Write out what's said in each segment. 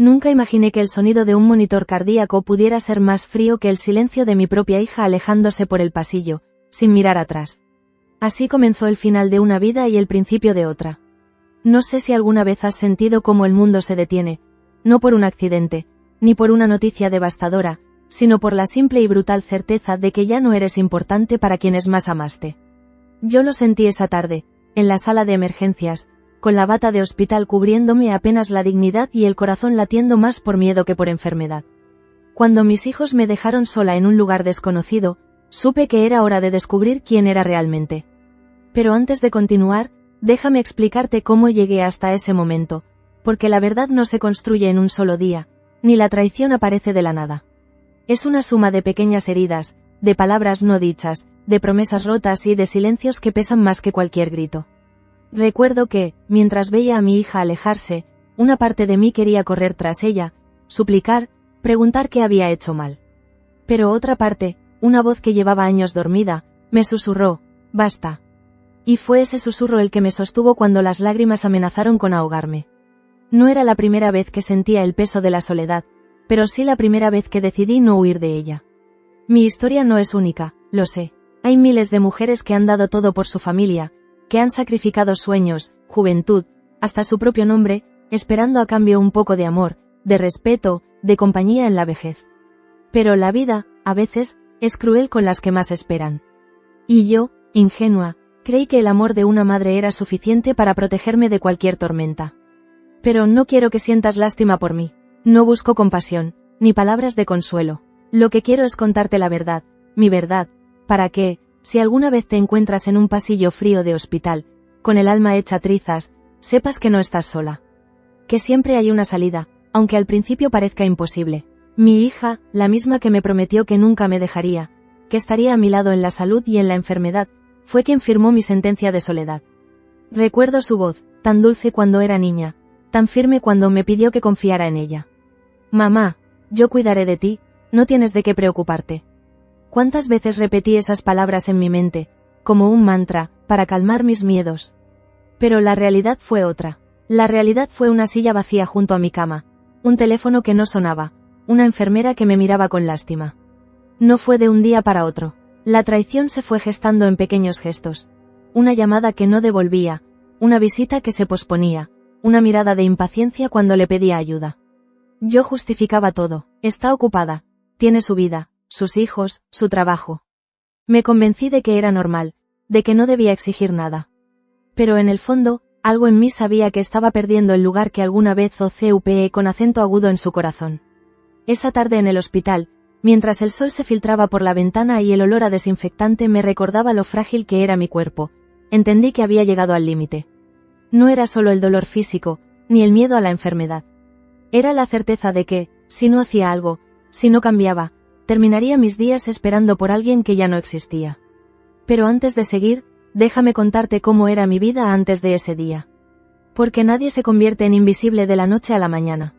Nunca imaginé que el sonido de un monitor cardíaco pudiera ser más frío que el silencio de mi propia hija alejándose por el pasillo, sin mirar atrás. Así comenzó el final de una vida y el principio de otra. No sé si alguna vez has sentido cómo el mundo se detiene, no por un accidente, ni por una noticia devastadora, sino por la simple y brutal certeza de que ya no eres importante para quienes más amaste. Yo lo sentí esa tarde, en la sala de emergencias, con la bata de hospital cubriéndome apenas la dignidad y el corazón latiendo más por miedo que por enfermedad. Cuando mis hijos me dejaron sola en un lugar desconocido, supe que era hora de descubrir quién era realmente. Pero antes de continuar, déjame explicarte cómo llegué hasta ese momento, porque la verdad no se construye en un solo día, ni la traición aparece de la nada. Es una suma de pequeñas heridas, de palabras no dichas, de promesas rotas y de silencios que pesan más que cualquier grito. Recuerdo que, mientras veía a mi hija alejarse, una parte de mí quería correr tras ella, suplicar, preguntar qué había hecho mal. Pero otra parte, una voz que llevaba años dormida, me susurró, «Basta». Y fue ese susurro el que me sostuvo cuando las lágrimas amenazaron con ahogarme. No era la primera vez que sentía el peso de la soledad, pero sí la primera vez que decidí no huir de ella. Mi historia no es única, lo sé. Hay miles de mujeres que han dado todo por su familia, que han sacrificado sueños, juventud, hasta su propio nombre, esperando a cambio un poco de amor, de respeto, de compañía en la vejez. Pero la vida, a veces, es cruel con las que más esperan. Y yo, ingenua, creí que el amor de una madre era suficiente para protegerme de cualquier tormenta. Pero no quiero que sientas lástima por mí. No busco compasión, ni palabras de consuelo. Lo que quiero es contarte la verdad, mi verdad, para que, si alguna vez te encuentras en un pasillo frío de hospital, con el alma hecha trizas, sepas que no estás sola. Que siempre hay una salida, aunque al principio parezca imposible. Mi hija, la misma que me prometió que nunca me dejaría, que estaría a mi lado en la salud y en la enfermedad, fue quien firmó mi sentencia de soledad. Recuerdo su voz, tan dulce cuando era niña, tan firme cuando me pidió que confiara en ella. «Mamá, yo cuidaré de ti, no tienes de qué preocuparte». ¿Cuántas veces repetí esas palabras en mi mente, como un mantra, para calmar mis miedos? Pero la realidad fue otra. La realidad fue una silla vacía junto a mi cama, un teléfono que no sonaba, una enfermera que me miraba con lástima. No fue de un día para otro. La traición se fue gestando en pequeños gestos. Una llamada que no devolvía, una visita que se posponía, una mirada de impaciencia cuando le pedía ayuda. Yo justificaba todo, está ocupada, tiene su vida, sus hijos, su trabajo. Me convencí de que era normal, de que no debía exigir nada. Pero en el fondo, algo en mí sabía que estaba perdiendo el lugar que alguna vez ocupé con acento agudo en su corazón. Esa tarde en el hospital, mientras el sol se filtraba por la ventana y el olor a desinfectante me recordaba lo frágil que era mi cuerpo, entendí que había llegado al límite. No era solo el dolor físico, ni el miedo a la enfermedad. Era la certeza de que, si no hacía algo, si no cambiaba, terminaría mis días esperando por alguien que ya no existía. Pero antes de seguir, déjame contarte cómo era mi vida antes de ese día. Porque nadie se convierte en invisible de la noche a la mañana.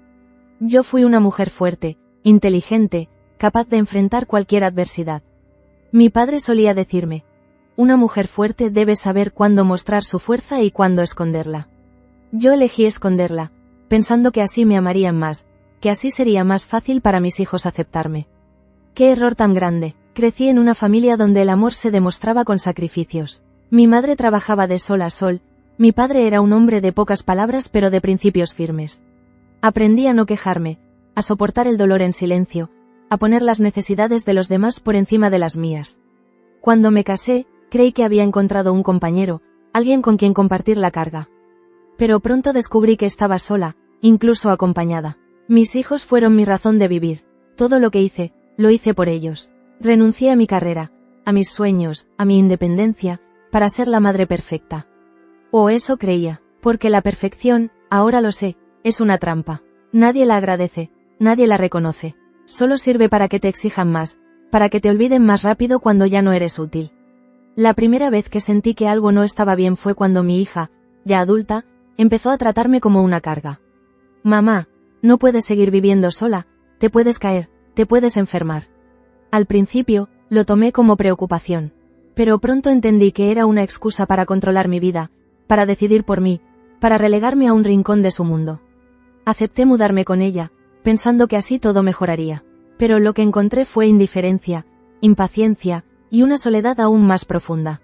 Yo fui una mujer fuerte, inteligente, capaz de enfrentar cualquier adversidad. Mi padre solía decirme, una mujer fuerte debe saber cuándo mostrar su fuerza y cuándo esconderla. Yo elegí esconderla, pensando que así me amarían más, que así sería más fácil para mis hijos aceptarme. ¡Qué error tan grande! Crecí en una familia donde el amor se demostraba con sacrificios. Mi madre trabajaba de sol a sol, mi padre era un hombre de pocas palabras pero de principios firmes. Aprendí a no quejarme, a soportar el dolor en silencio, a poner las necesidades de los demás por encima de las mías. Cuando me casé, creí que había encontrado un compañero, alguien con quien compartir la carga. Pero pronto descubrí que estaba sola, incluso acompañada. Mis hijos fueron mi razón de vivir. Todo lo que hice, lo hice por ellos. Renuncié a mi carrera, a mis sueños, a mi independencia, para ser la madre perfecta. O eso creía, porque la perfección, ahora lo sé, es una trampa. Nadie la agradece, nadie la reconoce. Solo sirve para que te exijan más, para que te olviden más rápido cuando ya no eres útil. La primera vez que sentí que algo no estaba bien fue cuando mi hija, ya adulta, empezó a tratarme como una carga. Mamá, no puedes seguir viviendo sola, te puedes caer, te puedes enfermar. Al principio, lo tomé como preocupación. Pero pronto entendí que era una excusa para controlar mi vida, para decidir por mí, para relegarme a un rincón de su mundo. Acepté mudarme con ella, pensando que así todo mejoraría. Pero lo que encontré fue indiferencia, impaciencia, y una soledad aún más profunda.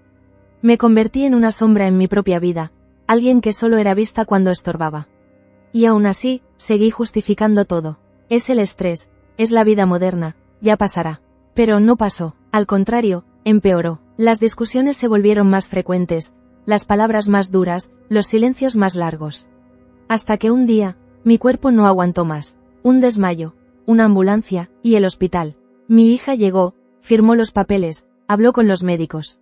Me convertí en una sombra en mi propia vida, alguien que solo era vista cuando estorbaba. Y aún así, seguí justificando todo. Es el estrés, es la vida moderna, ya pasará. Pero no pasó, al contrario, empeoró. Las discusiones se volvieron más frecuentes, las palabras más duras, los silencios más largos. Hasta que un día, mi cuerpo no aguantó más. Un desmayo, una ambulancia, y el hospital. Mi hija llegó, firmó los papeles, habló con los médicos.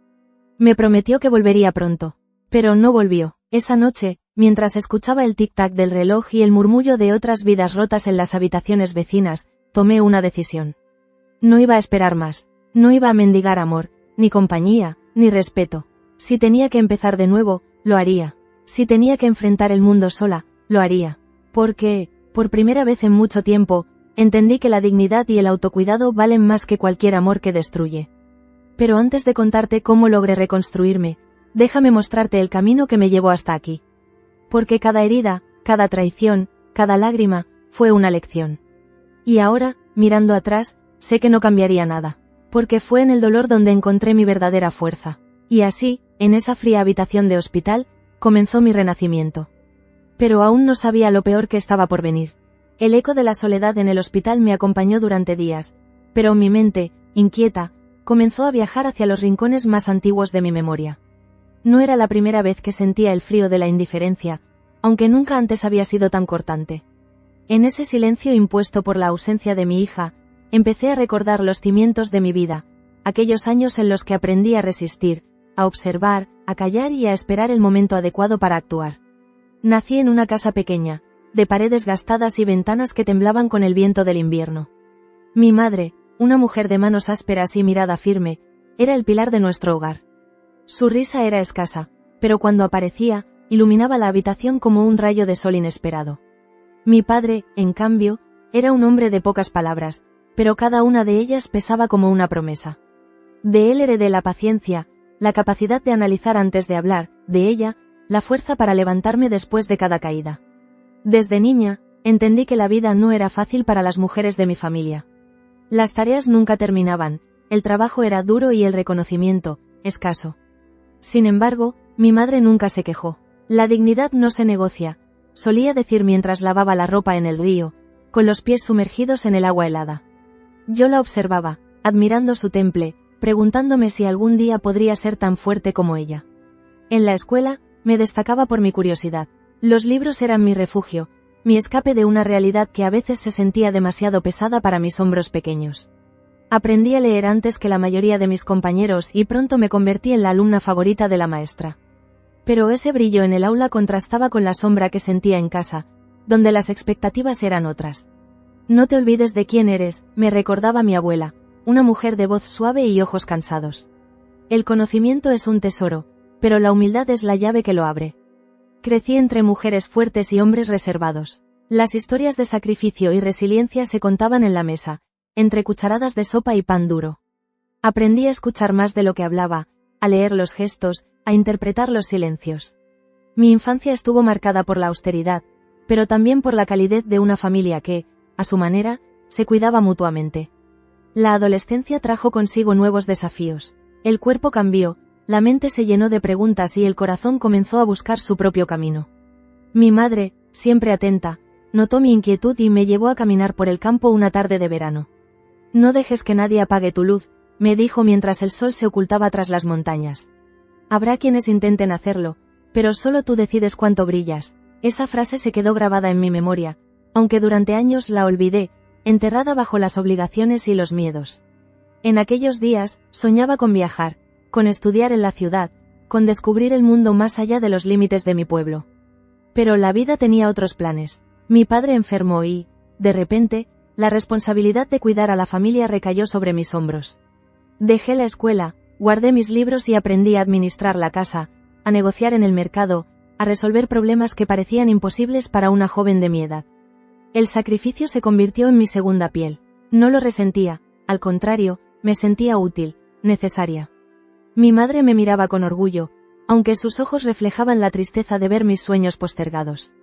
Me prometió que volvería pronto. Pero no volvió. Esa noche, mientras escuchaba el tic-tac del reloj y el murmullo de otras vidas rotas en las habitaciones vecinas, tomé una decisión. No iba a esperar más. No iba a mendigar amor, ni compañía, ni respeto. Si tenía que empezar de nuevo, lo haría. Si tenía que enfrentar el mundo sola, lo haría. Porque, por primera vez en mucho tiempo, entendí que la dignidad y el autocuidado valen más que cualquier amor que destruye. Pero antes de contarte cómo logré reconstruirme, déjame mostrarte el camino que me llevó hasta aquí. Porque cada herida, cada traición, cada lágrima, fue una lección. Y ahora, mirando atrás, sé que no cambiaría nada. Porque fue en el dolor donde encontré mi verdadera fuerza. Y así, en esa fría habitación de hospital, comenzó mi renacimiento. Pero aún no sabía lo peor que estaba por venir. El eco de la soledad en el hospital me acompañó durante días, pero mi mente, inquieta, comenzó a viajar hacia los rincones más antiguos de mi memoria. No era la primera vez que sentía el frío de la indiferencia, aunque nunca antes había sido tan cortante. En ese silencio impuesto por la ausencia de mi hija, empecé a recordar los cimientos de mi vida, aquellos años en los que aprendí a resistir, a observar, a callar y a esperar el momento adecuado para actuar. Nací en una casa pequeña, de paredes gastadas y ventanas que temblaban con el viento del invierno. Mi madre, una mujer de manos ásperas y mirada firme, era el pilar de nuestro hogar. Su risa era escasa, pero cuando aparecía, iluminaba la habitación como un rayo de sol inesperado. Mi padre, en cambio, era un hombre de pocas palabras, pero cada una de ellas pesaba como una promesa. De él heredé la paciencia, la capacidad de analizar antes de hablar, de ella, la fuerza para levantarme después de cada caída. Desde niña, entendí que la vida no era fácil para las mujeres de mi familia. Las tareas nunca terminaban, el trabajo era duro y el reconocimiento, escaso. Sin embargo, mi madre nunca se quejó. La dignidad no se negocia, solía decir mientras lavaba la ropa en el río, con los pies sumergidos en el agua helada. Yo la observaba, admirando su temple, preguntándome si algún día podría ser tan fuerte como ella. En la escuela, me destacaba por mi curiosidad. Los libros eran mi refugio, mi escape de una realidad que a veces se sentía demasiado pesada para mis hombros pequeños. Aprendí a leer antes que la mayoría de mis compañeros y pronto me convertí en la alumna favorita de la maestra. Pero ese brillo en el aula contrastaba con la sombra que sentía en casa, donde las expectativas eran otras. No te olvides de quién eres, me recordaba mi abuela, una mujer de voz suave y ojos cansados. El conocimiento es un tesoro, pero la humildad es la llave que lo abre. Crecí entre mujeres fuertes y hombres reservados. Las historias de sacrificio y resiliencia se contaban en la mesa, entre cucharadas de sopa y pan duro. Aprendí a escuchar más de lo que hablaba, a leer los gestos, a interpretar los silencios. Mi infancia estuvo marcada por la austeridad, pero también por la calidez de una familia que, a su manera, se cuidaba mutuamente. La adolescencia trajo consigo nuevos desafíos. El cuerpo cambió, la mente se llenó de preguntas y el corazón comenzó a buscar su propio camino. Mi madre, siempre atenta, notó mi inquietud y me llevó a caminar por el campo una tarde de verano. No dejes que nadie apague tu luz, me dijo mientras el sol se ocultaba tras las montañas. Habrá quienes intenten hacerlo, pero solo tú decides cuánto brillas. Esa frase se quedó grabada en mi memoria, aunque durante años la olvidé, enterrada bajo las obligaciones y los miedos. En aquellos días, soñaba con viajar, con estudiar en la ciudad, con descubrir el mundo más allá de los límites de mi pueblo. Pero la vida tenía otros planes. Mi padre enfermó y, de repente, la responsabilidad de cuidar a la familia recayó sobre mis hombros. Dejé la escuela, guardé mis libros y aprendí a administrar la casa, a negociar en el mercado, a resolver problemas que parecían imposibles para una joven de mi edad. El sacrificio se convirtió en mi segunda piel. No lo resentía, al contrario, me sentía útil, necesaria. Mi madre me miraba con orgullo, aunque sus ojos reflejaban la tristeza de ver mis sueños postergados.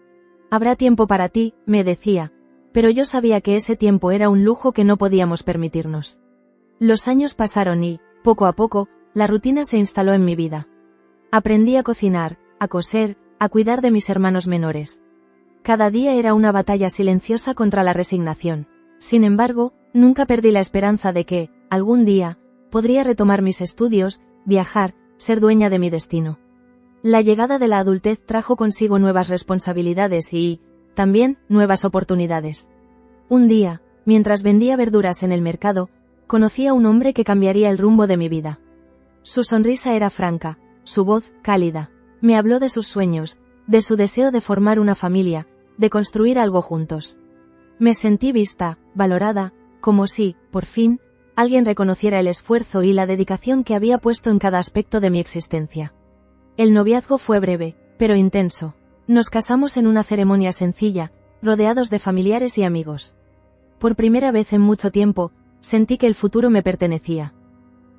Habrá tiempo para ti, me decía, pero yo sabía que ese tiempo era un lujo que no podíamos permitirnos. Los años pasaron y, poco a poco, la rutina se instaló en mi vida. Aprendí a cocinar, a coser, a cuidar de mis hermanos menores. Cada día era una batalla silenciosa contra la resignación. Sin embargo, nunca perdí la esperanza de que, algún día, podría retomar mis estudios, viajar, ser dueña de mi destino. La llegada de la adultez trajo consigo nuevas responsabilidades y, también, nuevas oportunidades. Un día, mientras vendía verduras en el mercado, conocí a un hombre que cambiaría el rumbo de mi vida. Su sonrisa era franca, su voz, cálida. Me habló de sus sueños, de su deseo de formar una familia, de construir algo juntos. Me sentí vista, valorada, como si, por fin, alguien reconociera el esfuerzo y la dedicación que había puesto en cada aspecto de mi existencia. El noviazgo fue breve, pero intenso. Nos casamos en una ceremonia sencilla, rodeados de familiares y amigos. Por primera vez en mucho tiempo, sentí que el futuro me pertenecía.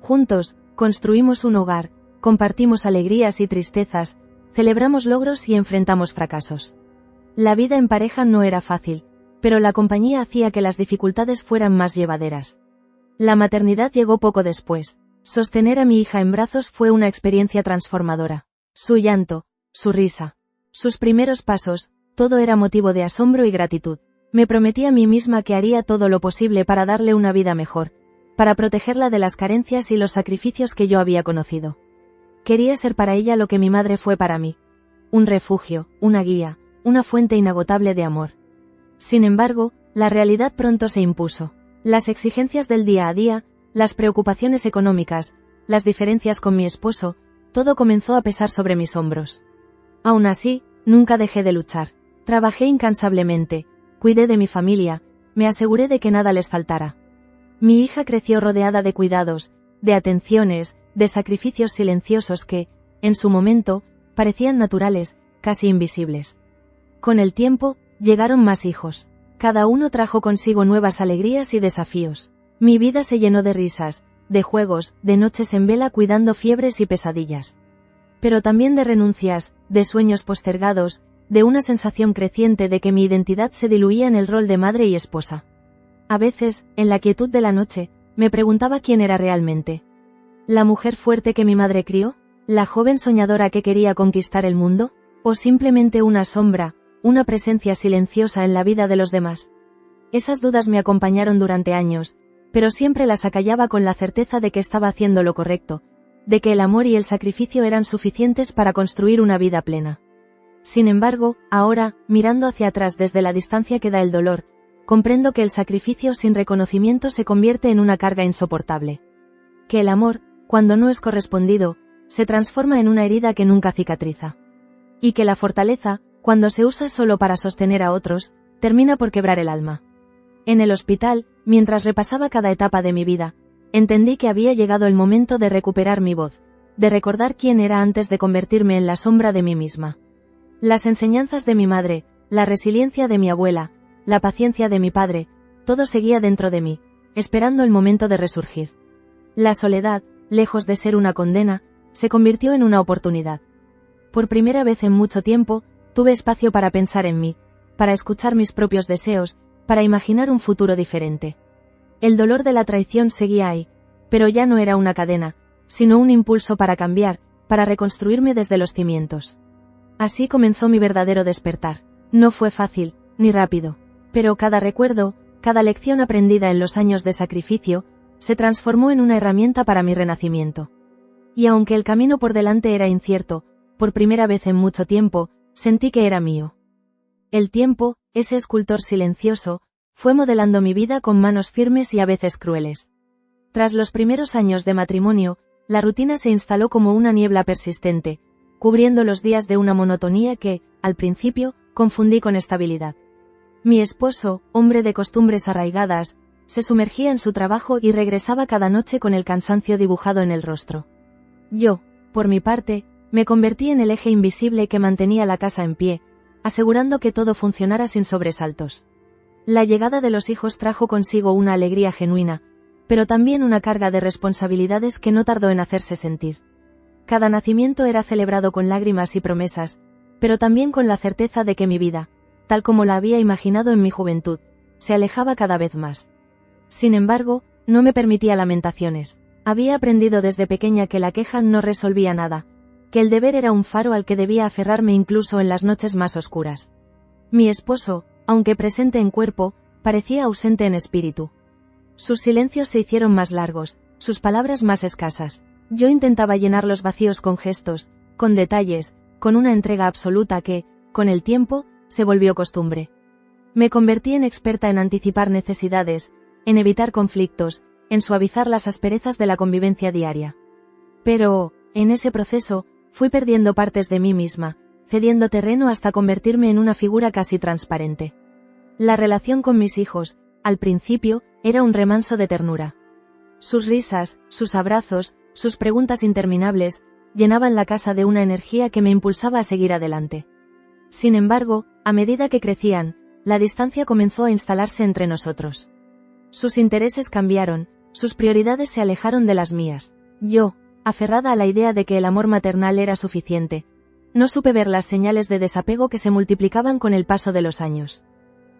Juntos, construimos un hogar, compartimos alegrías y tristezas, celebramos logros y enfrentamos fracasos. La vida en pareja no era fácil, pero la compañía hacía que las dificultades fueran más llevaderas. La maternidad llegó poco después. Sostener a mi hija en brazos fue una experiencia transformadora. Su llanto, su risa, sus primeros pasos, todo era motivo de asombro y gratitud. Me prometí a mí misma que haría todo lo posible para darle una vida mejor, para protegerla de las carencias y los sacrificios que yo había conocido. Quería ser para ella lo que mi madre fue para mí. Un refugio, una guía, una fuente inagotable de amor. Sin embargo, la realidad pronto se impuso. Las exigencias del día a día, las preocupaciones económicas, las diferencias con mi esposo, todo comenzó a pesar sobre mis hombros. Aún así, nunca dejé de luchar. Trabajé incansablemente, cuidé de mi familia, me aseguré de que nada les faltara. Mi hija creció rodeada de cuidados, de atenciones, de sacrificios silenciosos que, en su momento, parecían naturales, casi invisibles. Con el tiempo, llegaron más hijos. Cada uno trajo consigo nuevas alegrías y desafíos. Mi vida se llenó de risas, de juegos, de noches en vela cuidando fiebres y pesadillas. Pero también de renuncias, de sueños postergados, de una sensación creciente de que mi identidad se diluía en el rol de madre y esposa. A veces, en la quietud de la noche, me preguntaba quién era realmente. ¿La mujer fuerte que mi madre crió? ¿La joven soñadora que quería conquistar el mundo? ¿O simplemente una sombra, una presencia silenciosa en la vida de los demás? Esas dudas me acompañaron durante años, pero siempre las acallaba con la certeza de que estaba haciendo lo correcto, de que el amor y el sacrificio eran suficientes para construir una vida plena. Sin embargo, ahora, mirando hacia atrás desde la distancia que da el dolor, comprendo que el sacrificio sin reconocimiento se convierte en una carga insoportable. Que el amor, cuando no es correspondido, se transforma en una herida que nunca cicatriza. Y que la fortaleza, cuando se usa solo para sostener a otros, termina por quebrar el alma. En el hospital, mientras repasaba cada etapa de mi vida, entendí que había llegado el momento de recuperar mi voz, de recordar quién era antes de convertirme en la sombra de mí misma. Las enseñanzas de mi madre, la resiliencia de mi abuela, la paciencia de mi padre, todo seguía dentro de mí, esperando el momento de resurgir. La soledad, lejos de ser una condena, se convirtió en una oportunidad. Por primera vez en mucho tiempo, tuve espacio para pensar en mí, para escuchar mis propios deseos, para imaginar un futuro diferente. El dolor de la traición seguía ahí, pero ya no era una cadena, sino un impulso para cambiar, para reconstruirme desde los cimientos. Así comenzó mi verdadero despertar. No fue fácil, ni rápido, pero cada recuerdo, cada lección aprendida en los años de sacrificio, se transformó en una herramienta para mi renacimiento. Y aunque el camino por delante era incierto, por primera vez en mucho tiempo, sentí que era mío. El tiempo, ese escultor silencioso, fue modelando mi vida con manos firmes y a veces crueles. Tras los primeros años de matrimonio, la rutina se instaló como una niebla persistente, cubriendo los días de una monotonía que, al principio, confundí con estabilidad. Mi esposo, hombre de costumbres arraigadas, se sumergía en su trabajo y regresaba cada noche con el cansancio dibujado en el rostro. Yo, por mi parte, me convertí en el eje invisible que mantenía la casa en pie, asegurando que todo funcionara sin sobresaltos. La llegada de los hijos trajo consigo una alegría genuina, pero también una carga de responsabilidades que no tardó en hacerse sentir. Cada nacimiento era celebrado con lágrimas y promesas, pero también con la certeza de que mi vida, tal como la había imaginado en mi juventud, se alejaba cada vez más. Sin embargo, no me permitía lamentaciones. Había aprendido desde pequeña que la queja no resolvía nada, que el deber era un faro al que debía aferrarme incluso en las noches más oscuras. Mi esposo, aunque presente en cuerpo, parecía ausente en espíritu. Sus silencios se hicieron más largos, sus palabras más escasas. Yo intentaba llenar los vacíos con gestos, con detalles, con una entrega absoluta que, con el tiempo, se volvió costumbre. Me convertí en experta en anticipar necesidades, en evitar conflictos, en suavizar las asperezas de la convivencia diaria. Pero, en ese proceso, fui perdiendo partes de mí misma, cediendo terreno hasta convertirme en una figura casi transparente. La relación con mis hijos, al principio, era un remanso de ternura. Sus risas, sus abrazos, sus preguntas interminables, llenaban la casa de una energía que me impulsaba a seguir adelante. Sin embargo, a medida que crecían, la distancia comenzó a instalarse entre nosotros. Sus intereses cambiaron, sus prioridades se alejaron de las mías. Yo, aferrada a la idea de que el amor maternal era suficiente, no supe ver las señales de desapego que se multiplicaban con el paso de los años.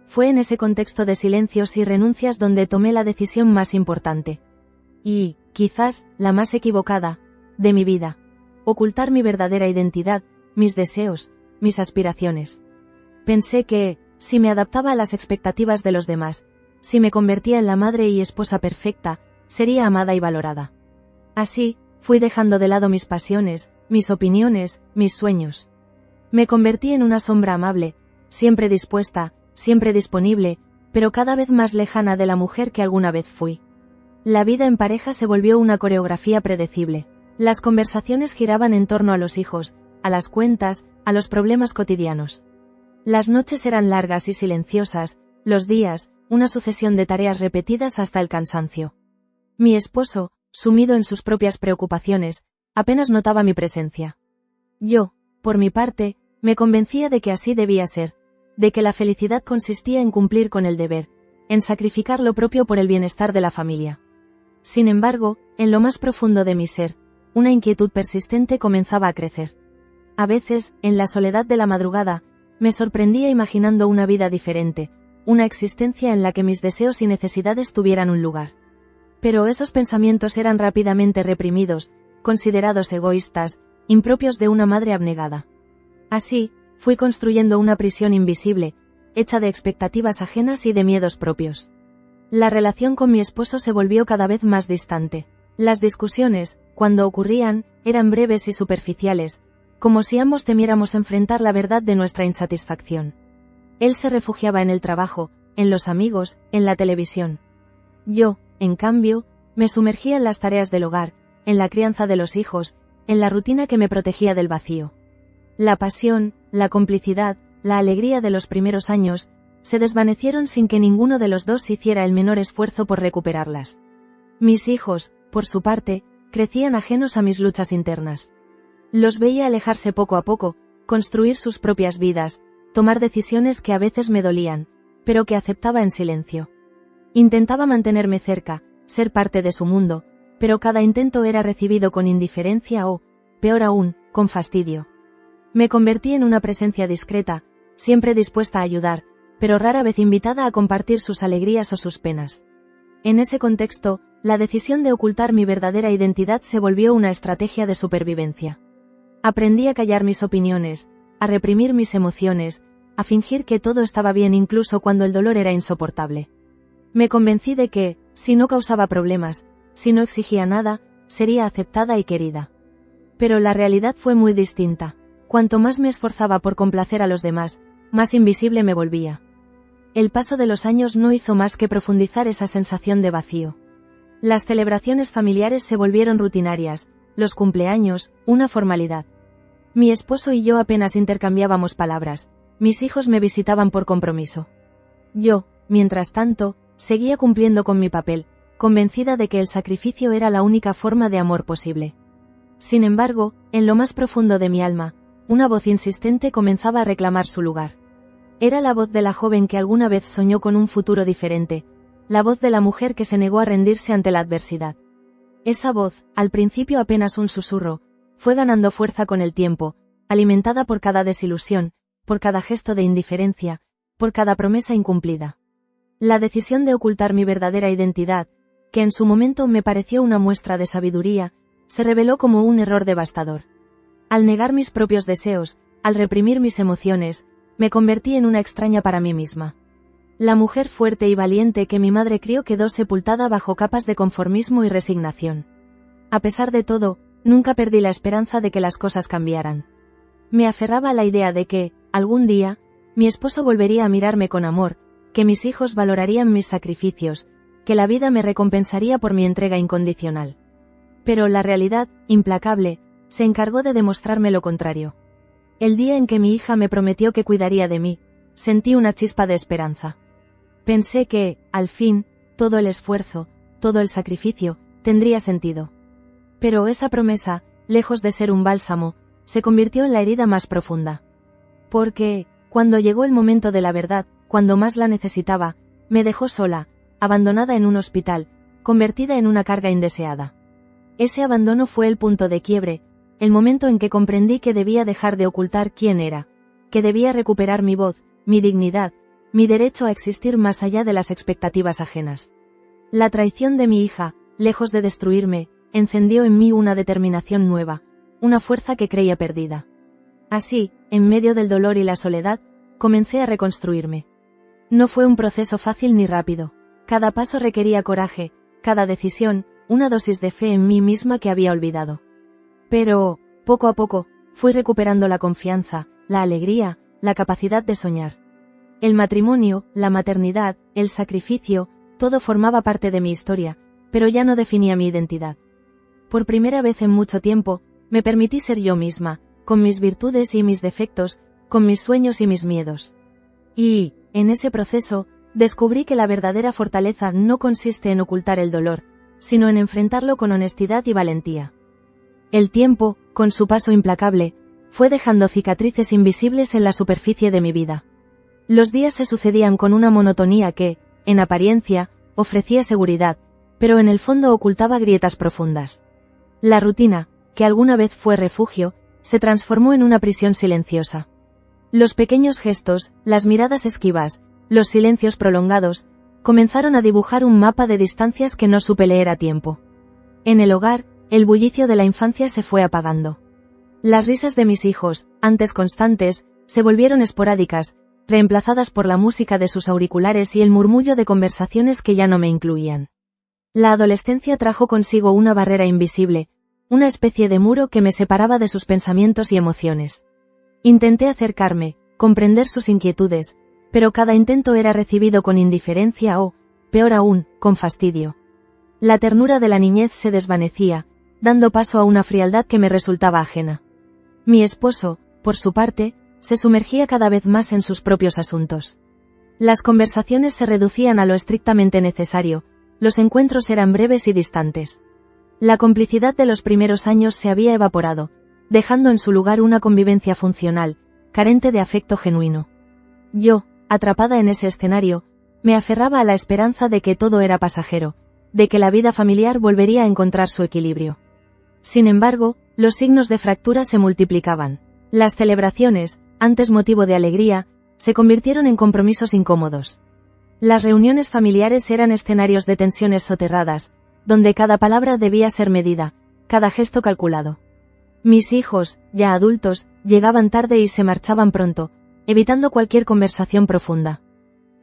Fue en ese contexto de silencios y renuncias donde tomé la decisión más importante. Y, quizás, la más equivocada, de mi vida. Ocultar mi verdadera identidad, mis deseos, mis aspiraciones. Pensé que, si me adaptaba a las expectativas de los demás, si me convertía en la madre y esposa perfecta, sería amada y valorada. Así, fui dejando de lado mis pasiones, mis opiniones, mis sueños. Me convertí en una sombra amable, siempre dispuesta, siempre disponible, pero cada vez más lejana de la mujer que alguna vez fui. La vida en pareja se volvió una coreografía predecible. Las conversaciones giraban en torno a los hijos, a las cuentas, a los problemas cotidianos. Las noches eran largas y silenciosas, los días, una sucesión de tareas repetidas hasta el cansancio. Mi esposo, sumido en sus propias preocupaciones, apenas notaba mi presencia. Yo, por mi parte, me convencía de que así debía ser, de que la felicidad consistía en cumplir con el deber, en sacrificar lo propio por el bienestar de la familia. Sin embargo, en lo más profundo de mi ser, una inquietud persistente comenzaba a crecer. A veces, en la soledad de la madrugada, me sorprendía imaginando una vida diferente, una existencia en la que mis deseos y necesidades tuvieran un lugar. Pero esos pensamientos eran rápidamente reprimidos, considerados egoístas, impropios de una madre abnegada. Así, fui construyendo una prisión invisible, hecha de expectativas ajenas y de miedos propios. La relación con mi esposo se volvió cada vez más distante. Las discusiones, cuando ocurrían, eran breves y superficiales, como si ambos temiéramos enfrentar la verdad de nuestra insatisfacción. Él se refugiaba en el trabajo, en los amigos, en la televisión. Yo, en cambio, me sumergía en las tareas del hogar, en la crianza de los hijos, en la rutina que me protegía del vacío. La pasión, la complicidad, la alegría de los primeros años, se desvanecieron sin que ninguno de los dos hiciera el menor esfuerzo por recuperarlas. Mis hijos, por su parte, crecían ajenos a mis luchas internas. Los veía alejarse poco a poco, construir sus propias vidas, tomar decisiones que a veces me dolían, pero que aceptaba en silencio. Intentaba mantenerme cerca, ser parte de su mundo, pero cada intento era recibido con indiferencia o, peor aún, con fastidio. Me convertí en una presencia discreta, siempre dispuesta a ayudar, pero rara vez invitada a compartir sus alegrías o sus penas. En ese contexto, la decisión de ocultar mi verdadera identidad se volvió una estrategia de supervivencia. Aprendí a callar mis opiniones, a reprimir mis emociones, a fingir que todo estaba bien incluso cuando el dolor era insoportable. Me convencí de que, si no causaba problemas, si no exigía nada, sería aceptada y querida. Pero la realidad fue muy distinta. Cuanto más me esforzaba por complacer a los demás, más invisible me volvía. El paso de los años no hizo más que profundizar esa sensación de vacío. Las celebraciones familiares se volvieron rutinarias, los cumpleaños, una formalidad. Mi esposo y yo apenas intercambiábamos palabras, mis hijos me visitaban por compromiso. Yo, mientras tanto, seguía cumpliendo con mi papel, convencida de que el sacrificio era la única forma de amor posible. Sin embargo, en lo más profundo de mi alma, una voz insistente comenzaba a reclamar su lugar. Era la voz de la joven que alguna vez soñó con un futuro diferente, la voz de la mujer que se negó a rendirse ante la adversidad. Esa voz, al principio apenas un susurro, fue ganando fuerza con el tiempo, alimentada por cada desilusión, por cada gesto de indiferencia, por cada promesa incumplida. La decisión de ocultar mi verdadera identidad, que en su momento me pareció una muestra de sabiduría, se reveló como un error devastador. Al negar mis propios deseos, al reprimir mis emociones, me convertí en una extraña para mí misma. La mujer fuerte y valiente que mi madre crió quedó sepultada bajo capas de conformismo y resignación. A pesar de todo, nunca perdí la esperanza de que las cosas cambiaran. Me aferraba a la idea de que, algún día, mi esposo volvería a mirarme con amor, que mis hijos valorarían mis sacrificios, que la vida me recompensaría por mi entrega incondicional. Pero la realidad, implacable, se encargó de demostrarme lo contrario. El día en que mi hija me prometió que cuidaría de mí, sentí una chispa de esperanza. Pensé que, al fin, todo el esfuerzo, todo el sacrificio, tendría sentido. Pero esa promesa, lejos de ser un bálsamo, se convirtió en la herida más profunda. Porque, cuando llegó el momento de la verdad, cuando más la necesitaba, me dejó sola, abandonada en un hospital, convertida en una carga indeseada. Ese abandono fue el punto de quiebre, el momento en que comprendí que debía dejar de ocultar quién era, que debía recuperar mi voz, mi dignidad, mi derecho a existir más allá de las expectativas ajenas. La traición de mi hija, lejos de destruirme, encendió en mí una determinación nueva, una fuerza que creía perdida. Así, en medio del dolor y la soledad, comencé a reconstruirme. No fue un proceso fácil ni rápido. Cada paso requería coraje, cada decisión, una dosis de fe en mí misma que había olvidado. Pero, poco a poco, fui recuperando la confianza, la alegría, la capacidad de soñar. El matrimonio, la maternidad, el sacrificio, todo formaba parte de mi historia, pero ya no definía mi identidad. Por primera vez en mucho tiempo, me permití ser yo misma, con mis virtudes y mis defectos, con mis sueños y mis miedos. Y, en ese proceso, descubrí que la verdadera fortaleza no consiste en ocultar el dolor, sino en enfrentarlo con honestidad y valentía. El tiempo, con su paso implacable, fue dejando cicatrices invisibles en la superficie de mi vida. Los días se sucedían con una monotonía que, en apariencia, ofrecía seguridad, pero en el fondo ocultaba grietas profundas. La rutina, que alguna vez fue refugio, se transformó en una prisión silenciosa. Los pequeños gestos, las miradas esquivas, los silencios prolongados, comenzaron a dibujar un mapa de distancias que no supe leer a tiempo. En el hogar, el bullicio de la infancia se fue apagando. Las risas de mis hijos, antes constantes, se volvieron esporádicas, reemplazadas por la música de sus auriculares y el murmullo de conversaciones que ya no me incluían. La adolescencia trajo consigo una barrera invisible, una especie de muro que me separaba de sus pensamientos y emociones. Intenté acercarme, comprender sus inquietudes, pero cada intento era recibido con indiferencia o, peor aún, con fastidio. La ternura de la niñez se desvanecía, dando paso a una frialdad que me resultaba ajena. Mi esposo, por su parte, se sumergía cada vez más en sus propios asuntos. Las conversaciones se reducían a lo estrictamente necesario, los encuentros eran breves y distantes. La complicidad de los primeros años se había evaporado, dejando en su lugar una convivencia funcional, carente de afecto genuino. Yo, atrapada en ese escenario, me aferraba a la esperanza de que todo era pasajero, de que la vida familiar volvería a encontrar su equilibrio. Sin embargo, los signos de fractura se multiplicaban. Las celebraciones, antes motivo de alegría, se convirtieron en compromisos incómodos. Las reuniones familiares eran escenarios de tensiones soterradas, donde cada palabra debía ser medida, cada gesto calculado. Mis hijos, ya adultos, llegaban tarde y se marchaban pronto, evitando cualquier conversación profunda.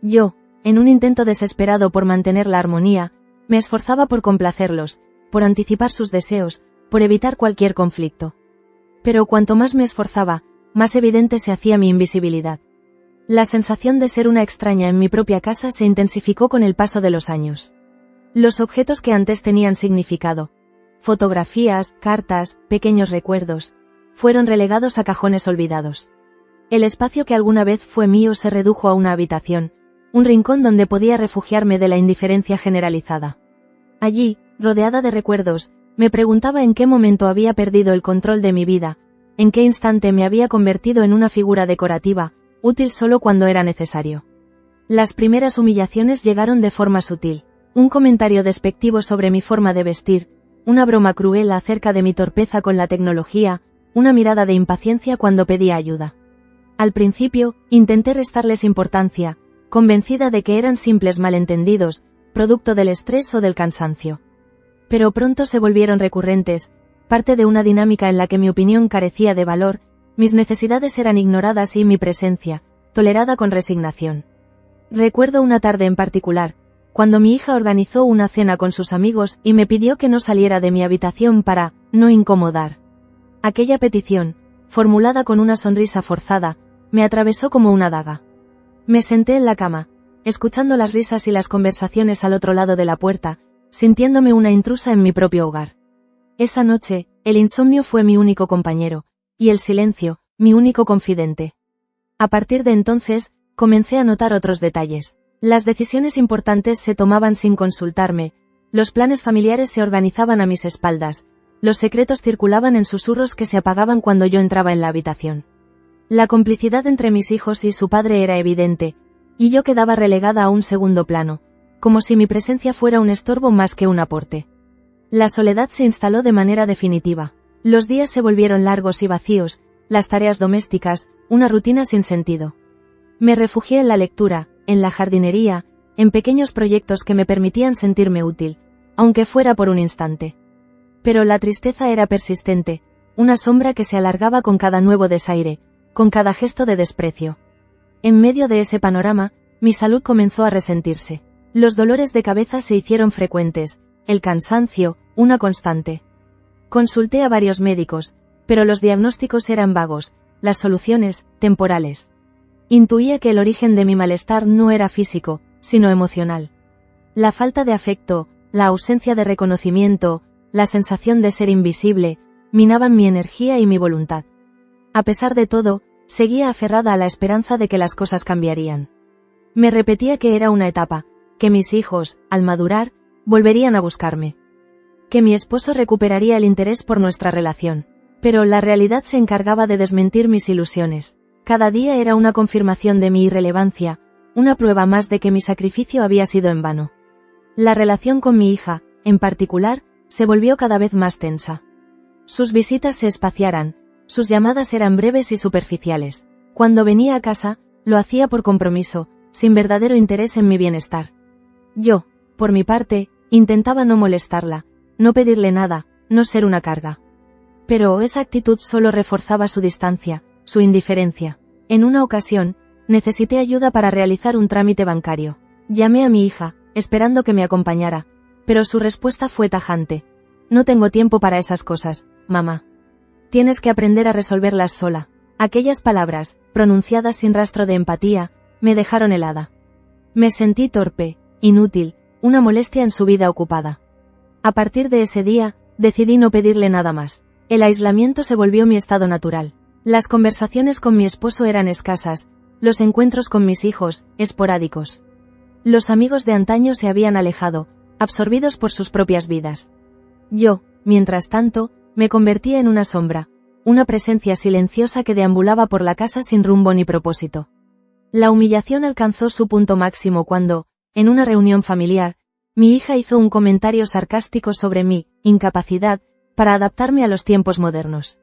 Yo, en un intento desesperado por mantener la armonía, me esforzaba por complacerlos, por anticipar sus deseos, por evitar cualquier conflicto. Pero cuanto más me esforzaba, más evidente se hacía mi invisibilidad. La sensación de ser una extraña en mi propia casa se intensificó con el paso de los años. Los objetos que antes tenían significado, fotografías, cartas, pequeños recuerdos, fueron relegados a cajones olvidados. El espacio que alguna vez fue mío se redujo a una habitación, un rincón donde podía refugiarme de la indiferencia generalizada. Allí, rodeada de recuerdos, me preguntaba en qué momento había perdido el control de mi vida, en qué instante me había convertido en una figura decorativa, útil solo cuando era necesario. Las primeras humillaciones llegaron de forma sutil. Un comentario despectivo sobre mi forma de vestir, una broma cruel acerca de mi torpeza con la tecnología, una mirada de impaciencia cuando pedía ayuda. Al principio, intenté restarles importancia, convencida de que eran simples malentendidos, producto del estrés o del cansancio. Pero pronto se volvieron recurrentes, parte de una dinámica en la que mi opinión carecía de valor, mis necesidades eran ignoradas y mi presencia, tolerada con resignación. Recuerdo una tarde en particular, cuando mi hija organizó una cena con sus amigos y me pidió que no saliera de mi habitación para no incomodar. Aquella petición, formulada con una sonrisa forzada, me atravesó como una daga. Me senté en la cama, escuchando las risas y las conversaciones al otro lado de la puerta, sintiéndome una intrusa en mi propio hogar. Esa noche, el insomnio fue mi único compañero, y el silencio, mi único confidente. A partir de entonces, comencé a notar otros detalles. Las decisiones importantes se tomaban sin consultarme, los planes familiares se organizaban a mis espaldas, los secretos circulaban en susurros que se apagaban cuando yo entraba en la habitación. La complicidad entre mis hijos y su padre era evidente, y yo quedaba relegada a un segundo plano, como si mi presencia fuera un estorbo más que un aporte. La soledad se instaló de manera definitiva. Los días se volvieron largos y vacíos, las tareas domésticas, una rutina sin sentido. Me refugié en la lectura, en la jardinería, en pequeños proyectos que me permitían sentirme útil, aunque fuera por un instante. Pero la tristeza era persistente, una sombra que se alargaba con cada nuevo desaire, con cada gesto de desprecio. En medio de ese panorama, mi salud comenzó a resentirse. Los dolores de cabeza se hicieron frecuentes, el cansancio, una constante. Consulté a varios médicos, pero los diagnósticos eran vagos, las soluciones, temporales. Intuía que el origen de mi malestar no era físico, sino emocional. La falta de afecto, la ausencia de reconocimiento, la sensación de ser invisible, minaban mi energía y mi voluntad. A pesar de todo, seguía aferrada a la esperanza de que las cosas cambiarían. Me repetía que era una etapa, que mis hijos, al madurar, volverían a buscarme. Que mi esposo recuperaría el interés por nuestra relación. Pero la realidad se encargaba de desmentir mis ilusiones. Cada día era una confirmación de mi irrelevancia, una prueba más de que mi sacrificio había sido en vano. La relación con mi hija, en particular, se volvió cada vez más tensa. Sus visitas se espaciaran, sus llamadas eran breves y superficiales. Cuando venía a casa, lo hacía por compromiso, sin verdadero interés en mi bienestar. Yo, por mi parte, intentaba no molestarla, no pedirle nada, no ser una carga. Pero esa actitud solo reforzaba su distancia, su indiferencia. En una ocasión, necesité ayuda para realizar un trámite bancario. Llamé a mi hija, esperando que me acompañara, pero su respuesta fue tajante. No tengo tiempo para esas cosas, mamá. Tienes que aprender a resolverlas sola. Aquellas palabras, pronunciadas sin rastro de empatía, me dejaron helada. Me sentí torpe, inútil, una molestia en su vida ocupada. A partir de ese día, decidí no pedirle nada más. El aislamiento se volvió mi estado natural. Las conversaciones con mi esposo eran escasas, los encuentros con mis hijos, esporádicos. Los amigos de antaño se habían alejado, absorbidos por sus propias vidas. Yo, mientras tanto, me convertía en una sombra, una presencia silenciosa que deambulaba por la casa sin rumbo ni propósito. La humillación alcanzó su punto máximo cuando, en una reunión familiar, mi hija hizo un comentario sarcástico sobre mi incapacidad para adaptarme a los tiempos modernos.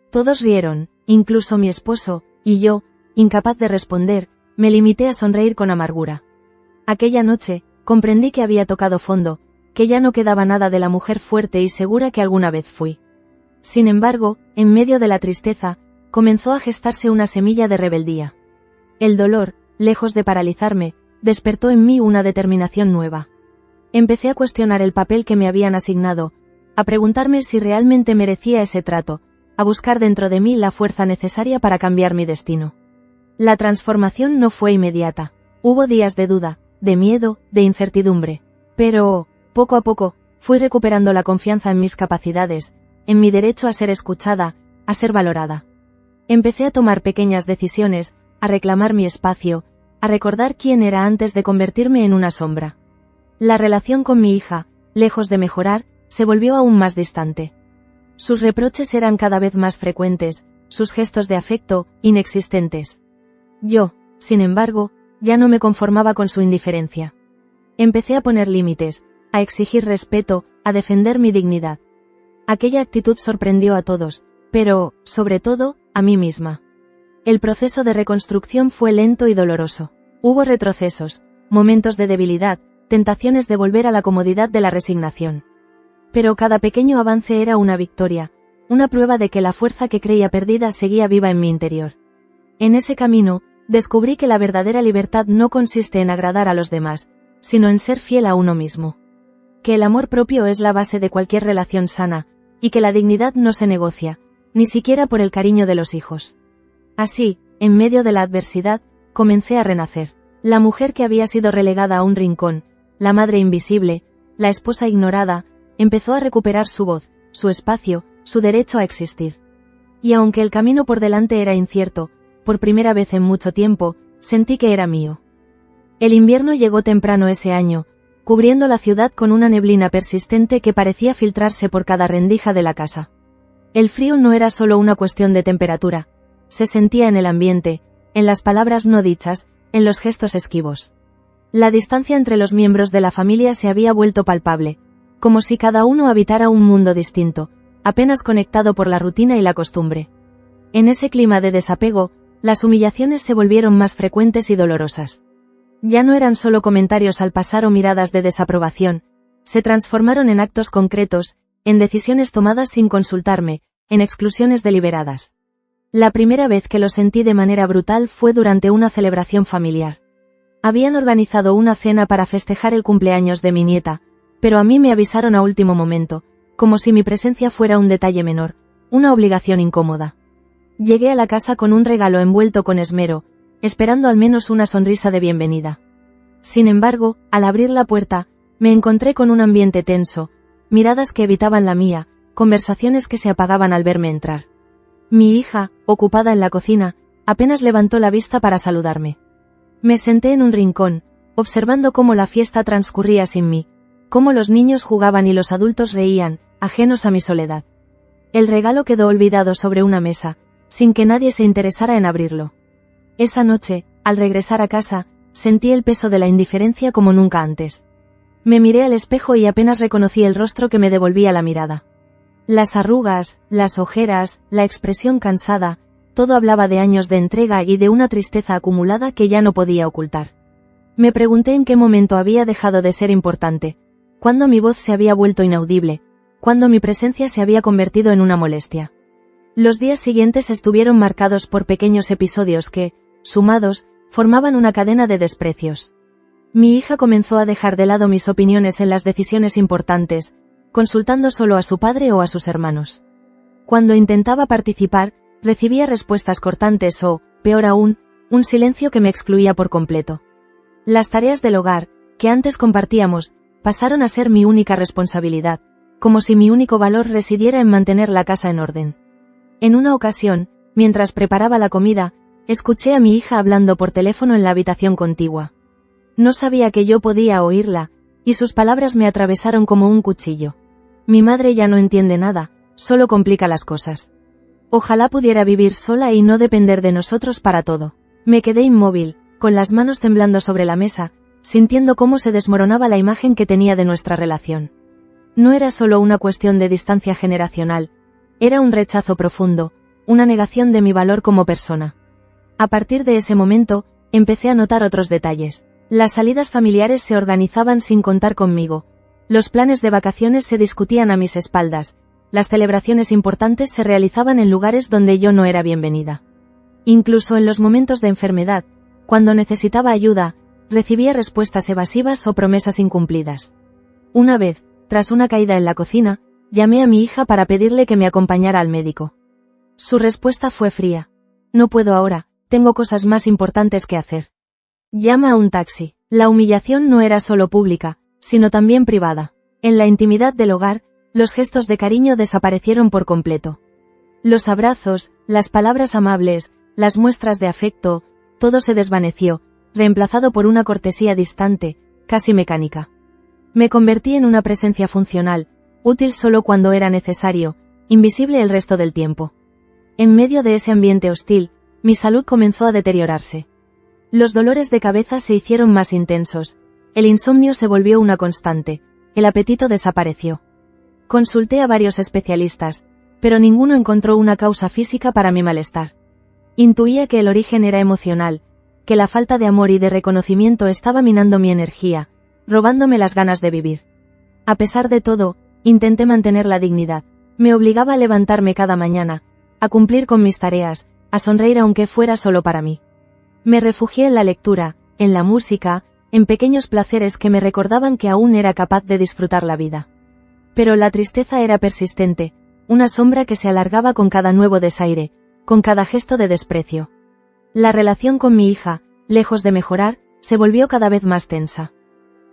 Todos rieron, incluso mi esposo, y yo, incapaz de responder, me limité a sonreír con amargura. Aquella noche, comprendí que había tocado fondo, que ya no quedaba nada de la mujer fuerte y segura que alguna vez fui. Sin embargo, en medio de la tristeza, comenzó a gestarse una semilla de rebeldía. El dolor, lejos de paralizarme, despertó en mí una determinación nueva. Empecé a cuestionar el papel que me habían asignado, a preguntarme si realmente merecía ese trato, a buscar dentro de mí la fuerza necesaria para cambiar mi destino. La transformación no fue inmediata. Hubo días de duda, de miedo, de incertidumbre. Pero, poco a poco, fui recuperando la confianza en mis capacidades, en mi derecho a ser escuchada, a ser valorada. Empecé a tomar pequeñas decisiones, a reclamar mi espacio, a recordar quién era antes de convertirme en una sombra. La relación con mi hija, lejos de mejorar, se volvió aún más distante. Sus reproches eran cada vez más frecuentes, sus gestos de afecto, inexistentes. Yo, sin embargo, ya no me conformaba con su indiferencia. Empecé a poner límites, a exigir respeto, a defender mi dignidad. Aquella actitud sorprendió a todos, pero, sobre todo, a mí misma. El proceso de reconstrucción fue lento y doloroso. Hubo retrocesos, momentos de debilidad, tentaciones de volver a la comodidad de la resignación. Pero cada pequeño avance era una victoria, una prueba de que la fuerza que creía perdida seguía viva en mi interior. En ese camino, descubrí que la verdadera libertad no consiste en agradar a los demás, sino en ser fiel a uno mismo. Que el amor propio es la base de cualquier relación sana, y que la dignidad no se negocia, ni siquiera por el cariño de los hijos. Así, en medio de la adversidad, comencé a renacer. La mujer que había sido relegada a un rincón, la madre invisible, la esposa ignorada, empezó a recuperar su voz, su espacio, su derecho a existir. Y aunque el camino por delante era incierto, por primera vez en mucho tiempo, sentí que era mío. El invierno llegó temprano ese año, cubriendo la ciudad con una neblina persistente que parecía filtrarse por cada rendija de la casa. El frío no era solo una cuestión de temperatura, se sentía en el ambiente, en las palabras no dichas, en los gestos esquivos. La distancia entre los miembros de la familia se había vuelto palpable, como si cada uno habitara un mundo distinto, apenas conectado por la rutina y la costumbre. En ese clima de desapego, las humillaciones se volvieron más frecuentes y dolorosas. Ya no eran solo comentarios al pasar o miradas de desaprobación, se transformaron en actos concretos, en decisiones tomadas sin consultarme, en exclusiones deliberadas. La primera vez que lo sentí de manera brutal fue durante una celebración familiar. Habían organizado una cena para festejar el cumpleaños de mi nieta, pero a mí me avisaron a último momento, como si mi presencia fuera un detalle menor, una obligación incómoda. Llegué a la casa con un regalo envuelto con esmero, esperando al menos una sonrisa de bienvenida. Sin embargo, al abrir la puerta, me encontré con un ambiente tenso, miradas que evitaban la mía, conversaciones que se apagaban al verme entrar. Mi hija, ocupada en la cocina, apenas levantó la vista para saludarme. Me senté en un rincón, observando cómo la fiesta transcurría sin mí, cómo los niños jugaban y los adultos reían, ajenos a mi soledad. El regalo quedó olvidado sobre una mesa, sin que nadie se interesara en abrirlo. Esa noche, al regresar a casa, sentí el peso de la indiferencia como nunca antes. Me miré al espejo y apenas reconocí el rostro que me devolvía la mirada. Las arrugas, las ojeras, la expresión cansada, todo hablaba de años de entrega y de una tristeza acumulada que ya no podía ocultar. Me pregunté en qué momento había dejado de ser importante, cuándo mi voz se había vuelto inaudible, cuándo mi presencia se había convertido en una molestia. Los días siguientes estuvieron marcados por pequeños episodios que, sumados, formaban una cadena de desprecios. Mi hija comenzó a dejar de lado mis opiniones en las decisiones importantes, consultando solo a su padre o a sus hermanos. Cuando intentaba participar, recibía respuestas cortantes o, peor aún, un silencio que me excluía por completo. Las tareas del hogar, que antes compartíamos, pasaron a ser mi única responsabilidad, como si mi único valor residiera en mantener la casa en orden. En una ocasión, mientras preparaba la comida, escuché a mi hija hablando por teléfono en la habitación contigua. No sabía que yo podía oírla, y sus palabras me atravesaron como un cuchillo. Mi madre ya no entiende nada, solo complica las cosas. Ojalá pudiera vivir sola y no depender de nosotros para todo. Me quedé inmóvil, con las manos temblando sobre la mesa, sintiendo cómo se desmoronaba la imagen que tenía de nuestra relación. No era solo una cuestión de distancia generacional, era un rechazo profundo, una negación de mi valor como persona. A partir de ese momento, empecé a notar otros detalles. Las salidas familiares se organizaban sin contar conmigo, los planes de vacaciones se discutían a mis espaldas, las celebraciones importantes se realizaban en lugares donde yo no era bienvenida. Incluso en los momentos de enfermedad, cuando necesitaba ayuda, recibía respuestas evasivas o promesas incumplidas. Una vez, tras una caída en la cocina, llamé a mi hija para pedirle que me acompañara al médico. Su respuesta fue fría. No puedo ahora, tengo cosas más importantes que hacer. Llama a un taxi. La humillación no era solo pública, sino también privada. En la intimidad del hogar, los gestos de cariño desaparecieron por completo. Los abrazos, las palabras amables, las muestras de afecto, todo se desvaneció, reemplazado por una cortesía distante, casi mecánica. Me convertí en una presencia funcional, útil solo cuando era necesario, invisible el resto del tiempo. En medio de ese ambiente hostil, mi salud comenzó a deteriorarse. Los dolores de cabeza se hicieron más intensos, el insomnio se volvió una constante, el apetito desapareció. Consulté a varios especialistas, pero ninguno encontró una causa física para mi malestar. Intuía que el origen era emocional, que la falta de amor y de reconocimiento estaba minando mi energía, robándome las ganas de vivir. A pesar de todo, intenté mantener la dignidad. Me obligaba a levantarme cada mañana, a cumplir con mis tareas, a sonreír aunque fuera solo para mí. Me refugié en la lectura, en la música, en pequeños placeres que me recordaban que aún era capaz de disfrutar la vida. Pero la tristeza era persistente, una sombra que se alargaba con cada nuevo desaire, con cada gesto de desprecio. La relación con mi hija, lejos de mejorar, se volvió cada vez más tensa.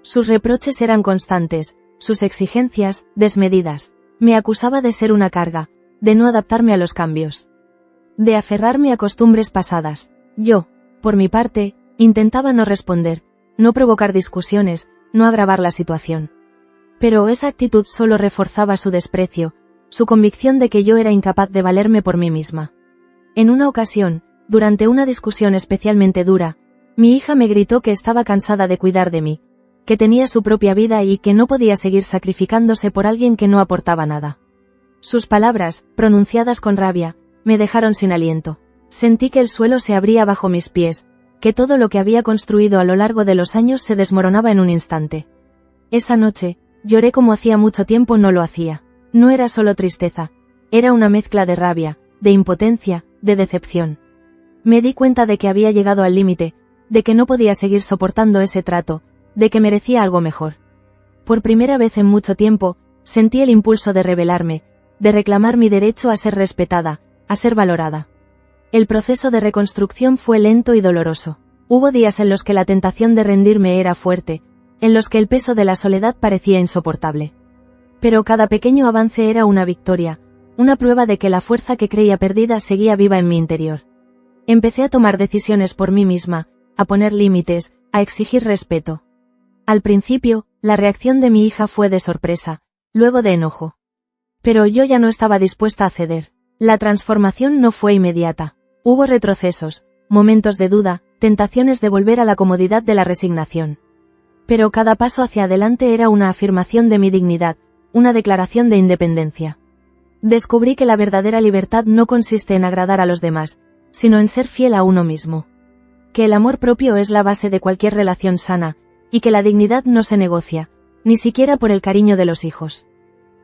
Sus reproches eran constantes, sus exigencias, desmedidas. Me acusaba de ser una carga, de no adaptarme a los cambios, de aferrarme a costumbres pasadas. Yo, por mi parte, intentaba no responder, no provocar discusiones, no agravar la situación. Pero esa actitud solo reforzaba su desprecio, su convicción de que yo era incapaz de valerme por mí misma. En una ocasión, durante una discusión especialmente dura, mi hija me gritó que estaba cansada de cuidar de mí, que tenía su propia vida y que no podía seguir sacrificándose por alguien que no aportaba nada. Sus palabras, pronunciadas con rabia, me dejaron sin aliento. Sentí que el suelo se abría bajo mis pies, que todo lo que había construido a lo largo de los años se desmoronaba en un instante. Esa noche, lloré como hacía mucho tiempo no lo hacía. No era solo tristeza, era una mezcla de rabia, de impotencia, de decepción. Me di cuenta de que había llegado al límite, de que no podía seguir soportando ese trato, de que merecía algo mejor. Por primera vez en mucho tiempo, sentí el impulso de rebelarme, de reclamar mi derecho a ser respetada, a ser valorada. El proceso de reconstrucción fue lento y doloroso. Hubo días en los que la tentación de rendirme era fuerte, en los que el peso de la soledad parecía insoportable. Pero cada pequeño avance era una victoria, una prueba de que la fuerza que creía perdida seguía viva en mi interior. Empecé a tomar decisiones por mí misma, a poner límites, a exigir respeto. Al principio, la reacción de mi hija fue de sorpresa, luego de enojo. Pero yo ya no estaba dispuesta a ceder. La transformación no fue inmediata. Hubo retrocesos, momentos de duda, tentaciones de volver a la comodidad de la resignación. Pero cada paso hacia adelante era una afirmación de mi dignidad, una declaración de independencia. Descubrí que la verdadera libertad no consiste en agradar a los demás, sino en ser fiel a uno mismo. Que el amor propio es la base de cualquier relación sana, y que la dignidad no se negocia, ni siquiera por el cariño de los hijos.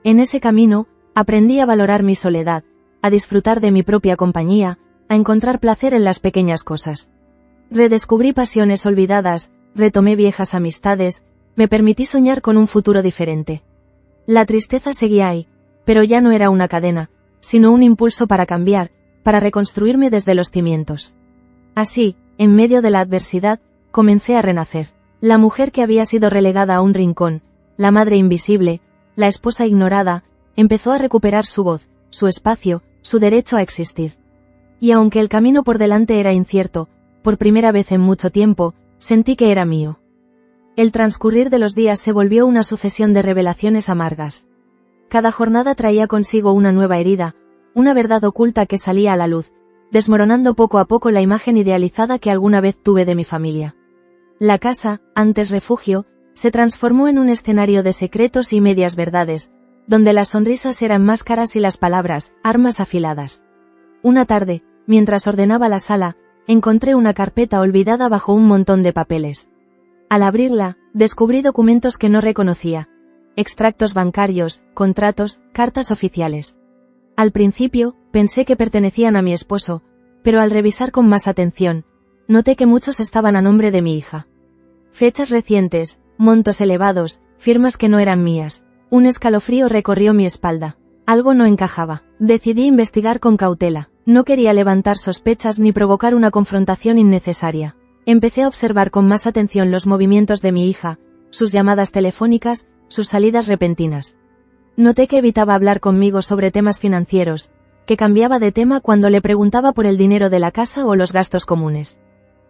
En ese camino, aprendí a valorar mi soledad, a disfrutar de mi propia compañía, a encontrar placer en las pequeñas cosas. Redescubrí pasiones olvidadas, retomé viejas amistades, me permití soñar con un futuro diferente. La tristeza seguía ahí, pero ya no era una cadena, sino un impulso para cambiar, para reconstruirme desde los cimientos. Así, en medio de la adversidad, comencé a renacer. La mujer que había sido relegada a un rincón, la madre invisible, la esposa ignorada, empezó a recuperar su voz, su espacio, su derecho a existir. Y aunque el camino por delante era incierto, por primera vez en mucho tiempo, sentí que era mío. El transcurrir de los días se volvió una sucesión de revelaciones amargas. Cada jornada traía consigo una nueva herida, una verdad oculta que salía a la luz, desmoronando poco a poco la imagen idealizada que alguna vez tuve de mi familia. La casa, antes refugio, se transformó en un escenario de secretos y medias verdades, donde las sonrisas eran máscaras y las palabras, armas afiladas. Una tarde, mientras ordenaba la sala, encontré una carpeta olvidada bajo un montón de papeles. Al abrirla, descubrí documentos que no reconocía. Extractos bancarios, contratos, cartas oficiales. Al principio, pensé que pertenecían a mi esposo, pero al revisar con más atención, noté que muchos estaban a nombre de mi hija. Fechas recientes, montos elevados, firmas que no eran mías. Un escalofrío recorrió mi espalda. Algo no encajaba. Decidí investigar con cautela. No quería levantar sospechas ni provocar una confrontación innecesaria. Empecé a observar con más atención los movimientos de mi hija, sus llamadas telefónicas, sus salidas repentinas. Noté que evitaba hablar conmigo sobre temas financieros, que cambiaba de tema cuando le preguntaba por el dinero de la casa o los gastos comunes.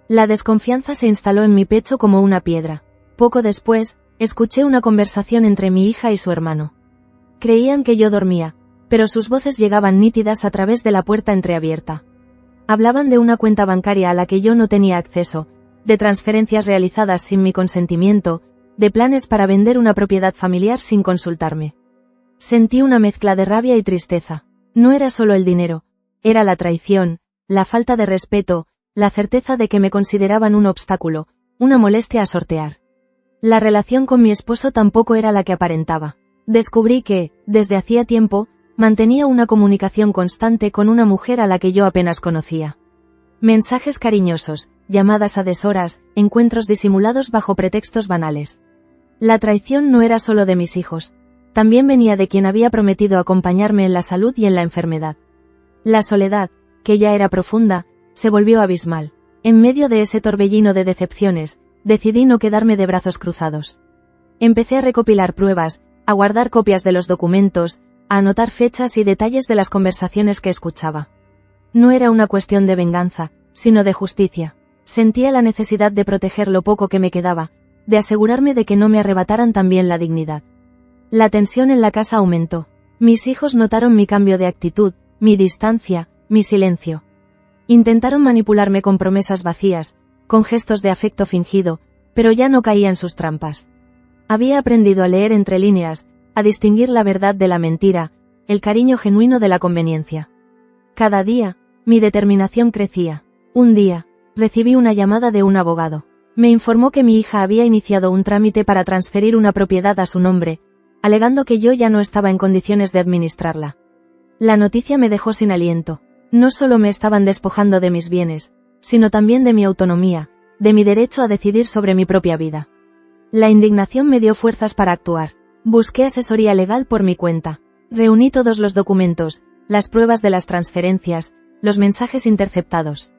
La desconfianza se instaló en mi pecho como una piedra. Poco después, escuché una conversación entre mi hija y su hermano. Creían que yo dormía, pero sus voces llegaban nítidas a través de la puerta entreabierta. Hablaban de una cuenta bancaria a la que yo no tenía acceso, de transferencias realizadas sin mi consentimiento, de planes para vender una propiedad familiar sin consultarme. Sentí una mezcla de rabia y tristeza. No era solo el dinero, era la traición, la falta de respeto, la certeza de que me consideraban un obstáculo, una molestia a sortear. La relación con mi esposo tampoco era la que aparentaba. Descubrí que, desde hacía tiempo, mantenía una comunicación constante con una mujer a la que yo apenas conocía. Mensajes cariñosos, llamadas a deshoras, encuentros disimulados bajo pretextos banales. La traición no era solo de mis hijos. También venía de quien había prometido acompañarme en la salud y en la enfermedad. La soledad, que ya era profunda, se volvió abismal. En medio de ese torbellino de decepciones, decidí no quedarme de brazos cruzados. Empecé a recopilar pruebas, a guardar copias de los documentos, a anotar fechas y detalles de las conversaciones que escuchaba. No era una cuestión de venganza, sino de justicia. Sentía la necesidad de proteger lo poco que me quedaba, de asegurarme de que no me arrebataran también la dignidad. La tensión en la casa aumentó. Mis hijos notaron mi cambio de actitud, mi distancia, mi silencio. Intentaron manipularme con promesas vacías, con gestos de afecto fingido, pero ya no caía en sus trampas. Había aprendido a leer entre líneas, a distinguir la verdad de la mentira, el cariño genuino de la conveniencia. Cada día, mi determinación crecía. Un día, recibí una llamada de un abogado. Me informó que mi hija había iniciado un trámite para transferir una propiedad a su nombre, alegando que yo ya no estaba en condiciones de administrarla. La noticia me dejó sin aliento. No solo me estaban despojando de mis bienes, sino también de mi autonomía, de mi derecho a decidir sobre mi propia vida. La indignación me dio fuerzas para actuar. Busqué asesoría legal por mi cuenta. Reuní todos los documentos, las pruebas de las transferencias, los mensajes interceptados.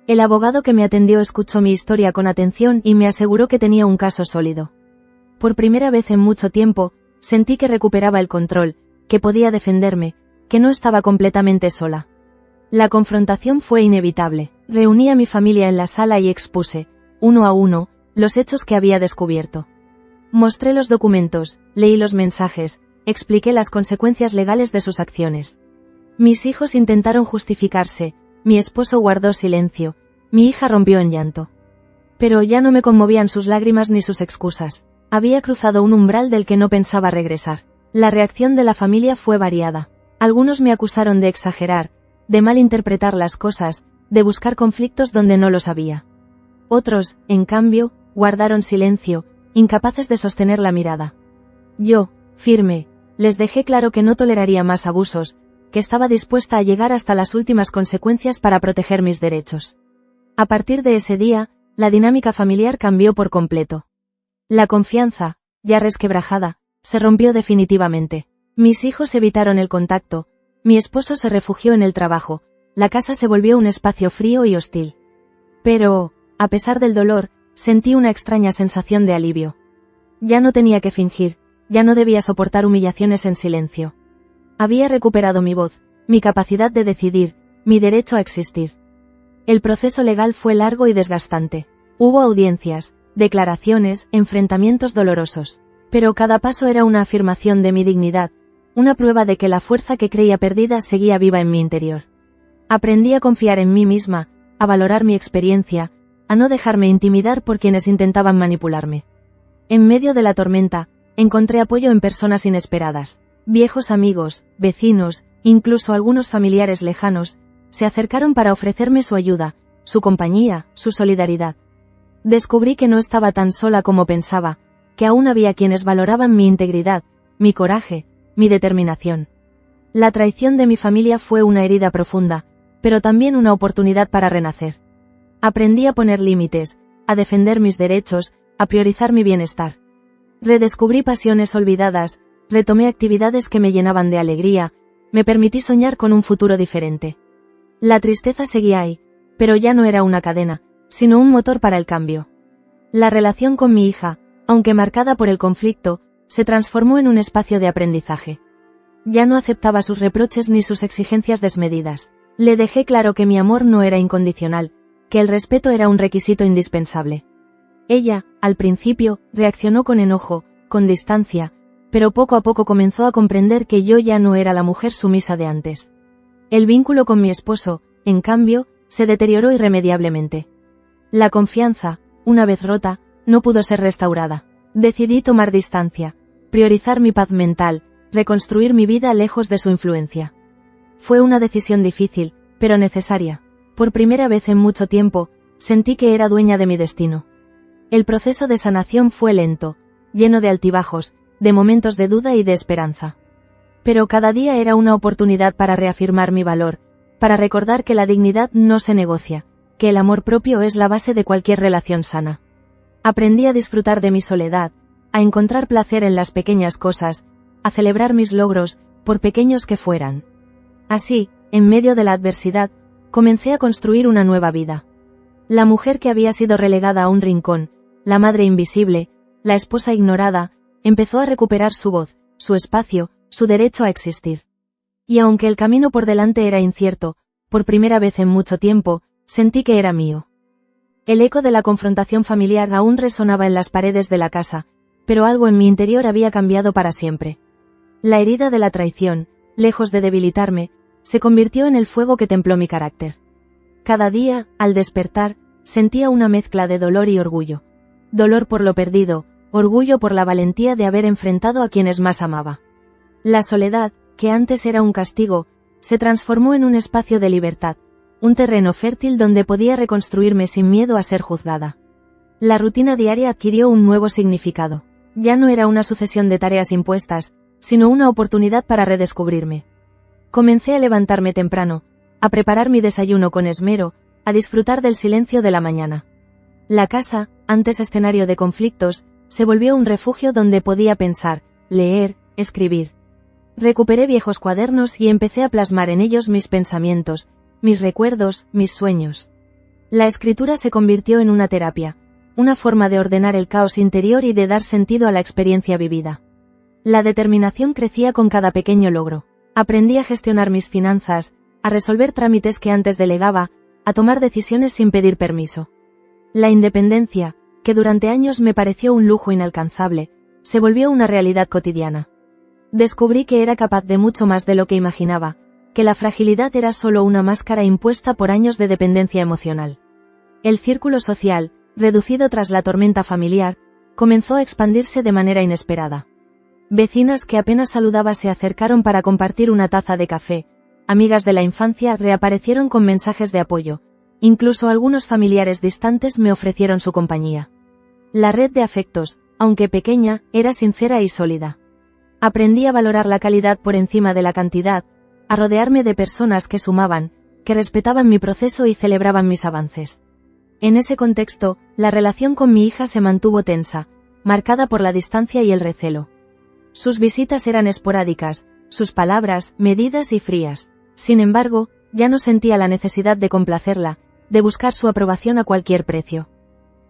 El abogado que me atendió escuchó mi historia con atención y me aseguró que tenía un caso sólido. Por primera vez en mucho tiempo, sentí que recuperaba el control, que podía defenderme, que no estaba completamente sola. La confrontación fue inevitable. Reuní a mi familia en la sala y expuse, uno a uno, los hechos que había descubierto. Mostré los documentos, leí los mensajes, expliqué las consecuencias legales de sus acciones. Mis hijos intentaron justificarse, mi esposo guardó silencio, mi hija rompió en llanto. Pero ya no me conmovían sus lágrimas ni sus excusas. Había cruzado un umbral del que no pensaba regresar. La reacción de la familia fue variada. Algunos me acusaron de exagerar, de malinterpretar las cosas, de buscar conflictos donde no los había. Otros, en cambio, guardaron silencio, incapaces de sostener la mirada. Yo, firme, les dejé claro que no toleraría más abusos, que estaba dispuesta a llegar hasta las últimas consecuencias para proteger mis derechos. A partir de ese día, la dinámica familiar cambió por completo. La confianza, ya resquebrajada, se rompió definitivamente. Mis hijos evitaron el contacto, mi esposo se refugió en el trabajo, la casa se volvió un espacio frío y hostil. Pero, a pesar del dolor, sentí una extraña sensación de alivio. Ya no tenía que fingir, ya no debía soportar humillaciones en silencio. Había recuperado mi voz, mi capacidad de decidir, mi derecho a existir. El proceso legal fue largo y desgastante. Hubo audiencias, declaraciones, enfrentamientos dolorosos. Pero cada paso era una afirmación de mi dignidad, una prueba de que la fuerza que creía perdida seguía viva en mi interior. Aprendí a confiar en mí misma, a valorar mi experiencia, a no dejarme intimidar por quienes intentaban manipularme. En medio de la tormenta, encontré apoyo en personas inesperadas. Viejos amigos, vecinos, incluso algunos familiares lejanos, se acercaron para ofrecerme su ayuda, su compañía, su solidaridad. Descubrí que no estaba tan sola como pensaba, que aún había quienes valoraban mi integridad, mi coraje, mi determinación. La traición de mi familia fue una herida profunda, pero también una oportunidad para renacer. Aprendí a poner límites, a defender mis derechos, a priorizar mi bienestar. Redescubrí pasiones olvidadas, retomé actividades que me llenaban de alegría, me permití soñar con un futuro diferente. La tristeza seguía ahí, pero ya no era una cadena, sino un motor para el cambio. La relación con mi hija, aunque marcada por el conflicto, se transformó en un espacio de aprendizaje. Ya no aceptaba sus reproches ni sus exigencias desmedidas. Le dejé claro que mi amor no era incondicional, que el respeto era un requisito indispensable. Ella, al principio, reaccionó con enojo, con distancia, pero poco a poco comenzó a comprender que yo ya no era la mujer sumisa de antes. El vínculo con mi esposo, en cambio, se deterioró irremediablemente. La confianza, una vez rota, no pudo ser restaurada. Decidí tomar distancia, priorizar mi paz mental, reconstruir mi vida lejos de su influencia. Fue una decisión difícil, pero necesaria. Por primera vez en mucho tiempo, sentí que era dueña de mi destino. El proceso de sanación fue lento, lleno de altibajos, de momentos de duda y de esperanza. Pero cada día era una oportunidad para reafirmar mi valor, para recordar que la dignidad no se negocia, que el amor propio es la base de cualquier relación sana. Aprendí a disfrutar de mi soledad, a encontrar placer en las pequeñas cosas, a celebrar mis logros, por pequeños que fueran. Así, en medio de la adversidad, comencé a construir una nueva vida. La mujer que había sido relegada a un rincón, la madre invisible, la esposa ignorada, empezó a recuperar su voz, su espacio, su derecho a existir. Y aunque el camino por delante era incierto, por primera vez en mucho tiempo, sentí que era mío. El eco de la confrontación familiar aún resonaba en las paredes de la casa, pero algo en mi interior había cambiado para siempre. La herida de la traición, lejos de debilitarme, se convirtió en el fuego que templó mi carácter. Cada día, al despertar, sentía una mezcla de dolor y orgullo. Dolor por lo perdido, orgullo por la valentía de haber enfrentado a quienes más amaba. La soledad, que antes era un castigo, se transformó en un espacio de libertad, un terreno fértil donde podía reconstruirme sin miedo a ser juzgada. La rutina diaria adquirió un nuevo significado. Ya no era una sucesión de tareas impuestas, sino una oportunidad para redescubrirme. Comencé a levantarme temprano, a preparar mi desayuno con esmero, a disfrutar del silencio de la mañana. La casa, antes escenario de conflictos, se volvió un refugio donde podía pensar, leer, escribir. Recuperé viejos cuadernos y empecé a plasmar en ellos mis pensamientos, mis recuerdos, mis sueños. La escritura se convirtió en una terapia, una forma de ordenar el caos interior y de dar sentido a la experiencia vivida. La determinación crecía con cada pequeño logro. Aprendí a gestionar mis finanzas, a resolver trámites que antes delegaba, a tomar decisiones sin pedir permiso. La independencia, que durante años me pareció un lujo inalcanzable, se volvió una realidad cotidiana. Descubrí que era capaz de mucho más de lo que imaginaba, que la fragilidad era solo una máscara impuesta por años de dependencia emocional. El círculo social, reducido tras la tormenta familiar, comenzó a expandirse de manera inesperada. Vecinas que apenas saludaba se acercaron para compartir una taza de café, amigas de la infancia reaparecieron con mensajes de apoyo, incluso algunos familiares distantes me ofrecieron su compañía. La red de afectos, aunque pequeña, era sincera y sólida. Aprendí a valorar la calidad por encima de la cantidad, a rodearme de personas que sumaban, que respetaban mi proceso y celebraban mis avances. En ese contexto, la relación con mi hija se mantuvo tensa, marcada por la distancia y el recelo. Sus visitas eran esporádicas, sus palabras, medidas y frías. Sin embargo, ya no sentía la necesidad de complacerla, de buscar su aprobación a cualquier precio.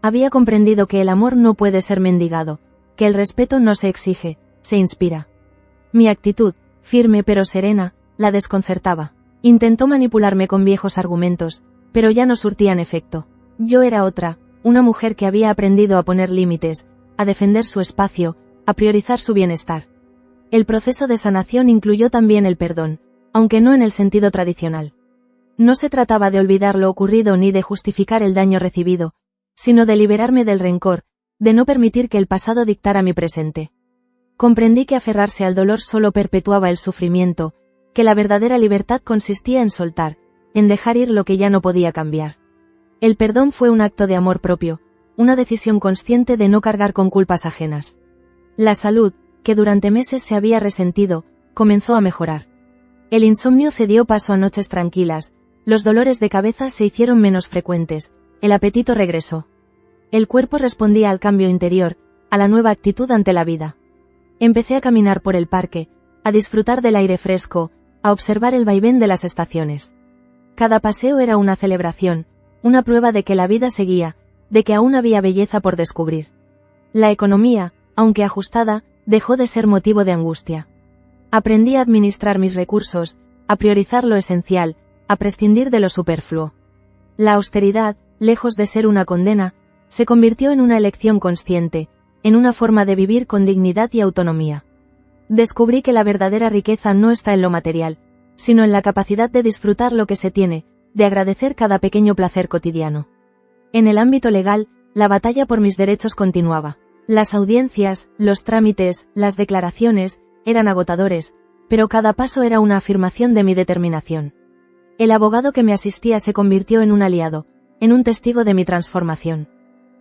Había comprendido que el amor no puede ser mendigado, que el respeto no se exige, se inspira. Mi actitud, firme pero serena, la desconcertaba. Intentó manipularme con viejos argumentos, pero ya no surtían efecto. Yo era otra, una mujer que había aprendido a poner límites, a defender su espacio, a priorizar su bienestar. El proceso de sanación incluyó también el perdón, aunque no en el sentido tradicional. No se trataba de olvidar lo ocurrido ni de justificar el daño recibido, sino de liberarme del rencor, de no permitir que el pasado dictara mi presente. Comprendí que aferrarse al dolor solo perpetuaba el sufrimiento, que la verdadera libertad consistía en soltar, en dejar ir lo que ya no podía cambiar. El perdón fue un acto de amor propio, una decisión consciente de no cargar con culpas ajenas. La salud, que durante meses se había resentido, comenzó a mejorar. El insomnio cedió paso a noches tranquilas, los dolores de cabeza se hicieron menos frecuentes, el apetito regresó. El cuerpo respondía al cambio interior, a la nueva actitud ante la vida. Empecé a caminar por el parque, a disfrutar del aire fresco, a observar el vaivén de las estaciones. Cada paseo era una celebración, una prueba de que la vida seguía, de que aún había belleza por descubrir. La economía, aunque ajustada, dejó de ser motivo de angustia. Aprendí a administrar mis recursos, a priorizar lo esencial, a prescindir de lo superfluo. La austeridad, lejos de ser una condena, se convirtió en una elección consciente, en una forma de vivir con dignidad y autonomía. Descubrí que la verdadera riqueza no está en lo material, sino en la capacidad de disfrutar lo que se tiene, de agradecer cada pequeño placer cotidiano. En el ámbito legal, la batalla por mis derechos continuaba. Las audiencias, los trámites, las declaraciones, eran agotadores, pero cada paso era una afirmación de mi determinación. El abogado que me asistía se convirtió en un aliado, en un testigo de mi transformación.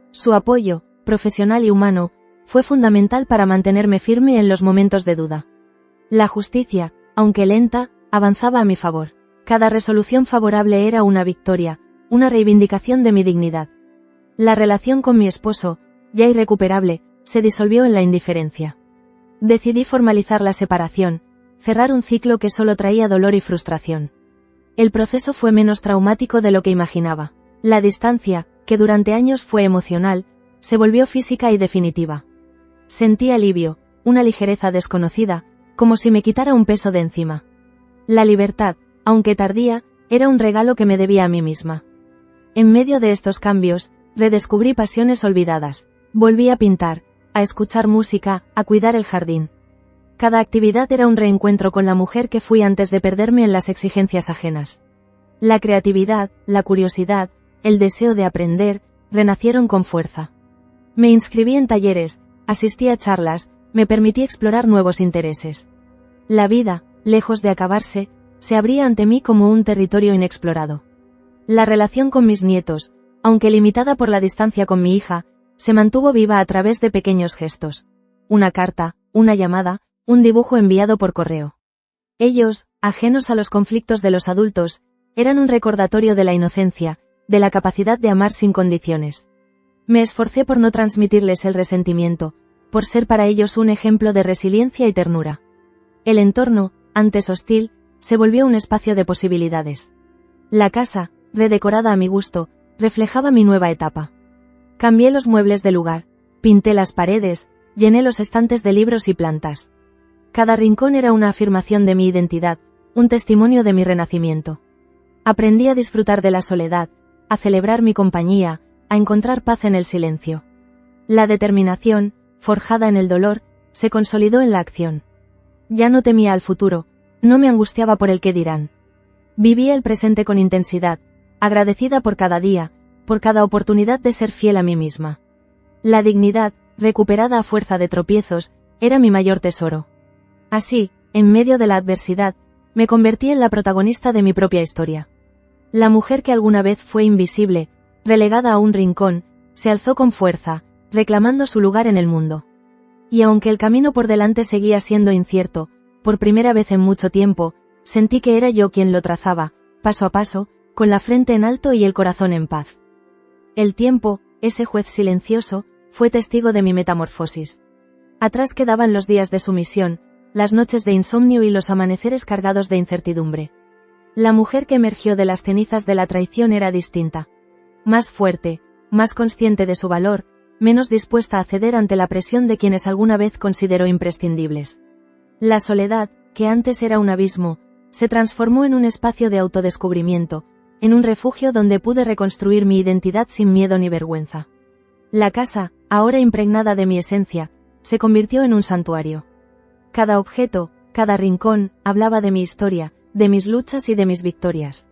Su apoyo, profesional y humano, fue fundamental para mantenerme firme en los momentos de duda. La justicia, aunque lenta, avanzaba a mi favor. Cada resolución favorable era una victoria, una reivindicación de mi dignidad. La relación con mi esposo, ya irrecuperable, se disolvió en la indiferencia. Decidí formalizar la separación, cerrar un ciclo que solo traía dolor y frustración. El proceso fue menos traumático de lo que imaginaba. La distancia, que durante años fue emocional, se volvió física y definitiva. Sentí alivio, una ligereza desconocida, como si me quitara un peso de encima. La libertad, aunque tardía, era un regalo que me debía a mí misma. En medio de estos cambios, redescubrí pasiones olvidadas. Volví a pintar, a escuchar música, a cuidar el jardín. Cada actividad era un reencuentro con la mujer que fui antes de perderme en las exigencias ajenas. La creatividad, la curiosidad, el deseo de aprender, renacieron con fuerza. Me inscribí en talleres, asistí a charlas, me permití explorar nuevos intereses. La vida, lejos de acabarse, se abría ante mí como un territorio inexplorado. La relación con mis nietos, aunque limitada por la distancia con mi hija, se mantuvo viva a través de pequeños gestos. Una carta, una llamada, un dibujo enviado por correo. Ellos, ajenos a los conflictos de los adultos, eran un recordatorio de la inocencia, de la capacidad de amar sin condiciones. Me esforcé por no transmitirles el resentimiento, por ser para ellos un ejemplo de resiliencia y ternura. El entorno, antes hostil, se volvió un espacio de posibilidades. La casa, redecorada a mi gusto, reflejaba mi nueva etapa. Cambié los muebles de lugar, pinté las paredes, llené los estantes de libros y plantas. Cada rincón era una afirmación de mi identidad, un testimonio de mi renacimiento. Aprendí a disfrutar de la soledad, a celebrar mi compañía, a encontrar paz en el silencio. La determinación, forjada en el dolor, se consolidó en la acción. Ya no temía al futuro, no me angustiaba por el qué dirán. Vivía el presente con intensidad, agradecida por cada día, por cada oportunidad de ser fiel a mí misma. La dignidad, recuperada a fuerza de tropiezos, era mi mayor tesoro. Así, en medio de la adversidad, me convertí en la protagonista de mi propia historia. La mujer que alguna vez fue invisible, relegada a un rincón, se alzó con fuerza, reclamando su lugar en el mundo. Y aunque el camino por delante seguía siendo incierto, por primera vez en mucho tiempo, sentí que era yo quien lo trazaba, paso a paso, con la frente en alto y el corazón en paz. El tiempo, ese juez silencioso, fue testigo de mi metamorfosis. Atrás quedaban los días de sumisión, las noches de insomnio y los amaneceres cargados de incertidumbre. La mujer que emergió de las cenizas de la traición era distinta. Más fuerte, más consciente de su valor, menos dispuesta a ceder ante la presión de quienes alguna vez consideró imprescindibles. La soledad, que antes era un abismo, se transformó en un espacio de autodescubrimiento, en un refugio donde pude reconstruir mi identidad sin miedo ni vergüenza. La casa, ahora impregnada de mi esencia, se convirtió en un santuario. Cada objeto, cada rincón, hablaba de mi historia, de mis luchas y de mis victorias.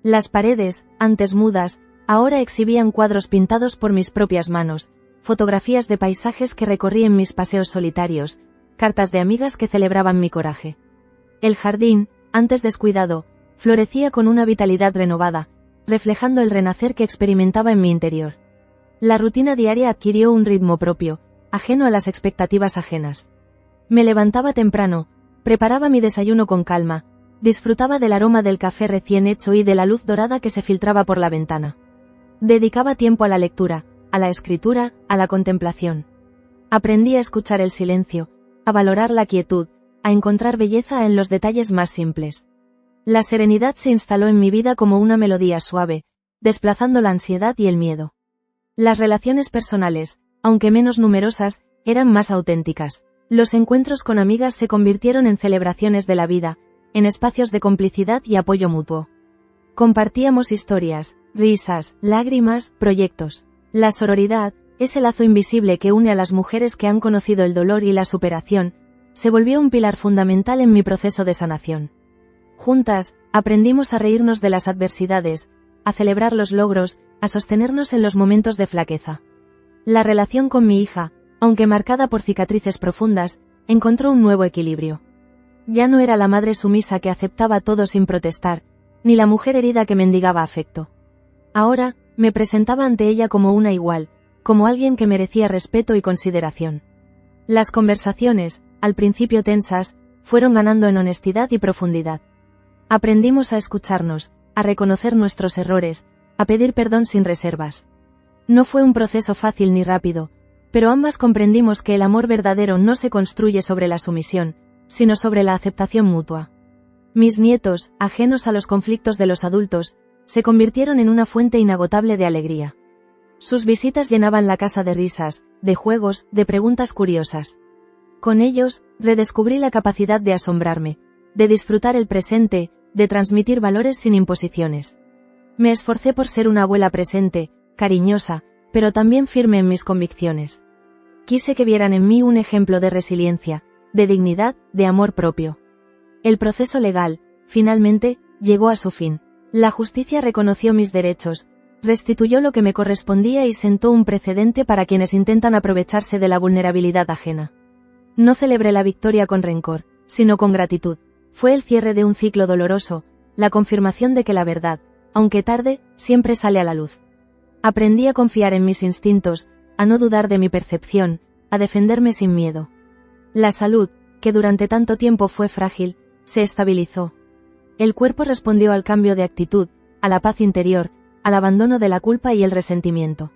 Las paredes, antes mudas, ahora exhibían cuadros pintados por mis propias manos, fotografías de paisajes que recorrí en mis paseos solitarios, cartas de amigas que celebraban mi coraje. El jardín, antes descuidado, florecía con una vitalidad renovada, reflejando el renacer que experimentaba en mi interior. La rutina diaria adquirió un ritmo propio, ajeno a las expectativas ajenas. Me levantaba temprano, preparaba mi desayuno con calma, disfrutaba del aroma del café recién hecho y de la luz dorada que se filtraba por la ventana. Dedicaba tiempo a la lectura, a la escritura, a la contemplación. Aprendí a escuchar el silencio, a valorar la quietud, a encontrar belleza en los detalles más simples. La serenidad se instaló en mi vida como una melodía suave, desplazando la ansiedad y el miedo. Las relaciones personales, aunque menos numerosas, eran más auténticas. Los encuentros con amigas se convirtieron en celebraciones de la vida, en espacios de complicidad y apoyo mutuo. Compartíamos historias, risas, lágrimas, proyectos. La sororidad, ese lazo invisible que une a las mujeres que han conocido el dolor y la superación, se volvió un pilar fundamental en mi proceso de sanación. Juntas, aprendimos a reírnos de las adversidades, a celebrar los logros, a sostenernos en los momentos de flaqueza. La relación con mi hija, aunque marcada por cicatrices profundas, encontró un nuevo equilibrio. Ya no era la madre sumisa que aceptaba todo sin protestar, ni la mujer herida que mendigaba afecto. Ahora, me presentaba ante ella como una igual, como alguien que merecía respeto y consideración. Las conversaciones, al principio tensas, fueron ganando en honestidad y profundidad. Aprendimos a escucharnos, a reconocer nuestros errores, a pedir perdón sin reservas. No fue un proceso fácil ni rápido, pero ambas comprendimos que el amor verdadero no se construye sobre la sumisión, sino sobre la aceptación mutua. Mis nietos, ajenos a los conflictos de los adultos, se convirtieron en una fuente inagotable de alegría. Sus visitas llenaban la casa de risas, de juegos, de preguntas curiosas. Con ellos, redescubrí la capacidad de asombrarme, de disfrutar el presente, de transmitir valores sin imposiciones. Me esforcé por ser una abuela presente, cariñosa, pero también firme en mis convicciones. Quise que vieran en mí un ejemplo de resiliencia, de dignidad, de amor propio. El proceso legal, finalmente, llegó a su fin. La justicia reconoció mis derechos, restituyó lo que me correspondía y sentó un precedente para quienes intentan aprovecharse de la vulnerabilidad ajena. No celebré la victoria con rencor, sino con gratitud. Fue el cierre de un ciclo doloroso, la confirmación de que la verdad, aunque tarde, siempre sale a la luz. Aprendí a confiar en mis instintos, a no dudar de mi percepción, a defenderme sin miedo. La salud, que durante tanto tiempo fue frágil, se estabilizó. El cuerpo respondió al cambio de actitud, a la paz interior, al abandono de la culpa y el resentimiento.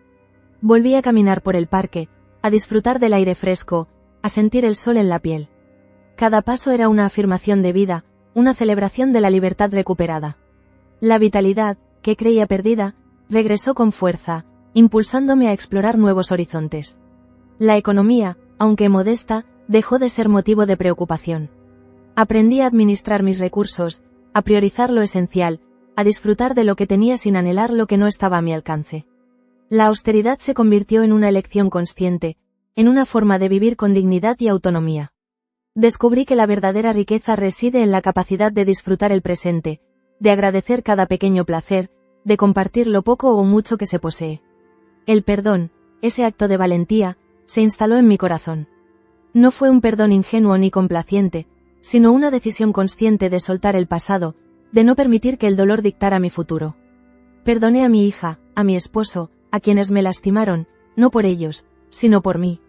Volví a caminar por el parque, a disfrutar del aire fresco, a sentir el sol en la piel. Cada paso era una afirmación de vida, una celebración de la libertad recuperada. La vitalidad, que creía perdida, regresó con fuerza, impulsándome a explorar nuevos horizontes. La economía, aunque modesta, dejó de ser motivo de preocupación. Aprendí a administrar mis recursos, a priorizar lo esencial, a disfrutar de lo que tenía sin anhelar lo que no estaba a mi alcance. La austeridad se convirtió en una elección consciente, en una forma de vivir con dignidad y autonomía. Descubrí que la verdadera riqueza reside en la capacidad de disfrutar el presente, de agradecer cada pequeño placer, de compartir lo poco o mucho que se posee. El perdón, ese acto de valentía, se instaló en mi corazón. No fue un perdón ingenuo ni complaciente, sino una decisión consciente de soltar el pasado, de no permitir que el dolor dictara mi futuro. Perdoné a mi hija, a mi esposo, a quienes me lastimaron, no por ellos, sino por mí.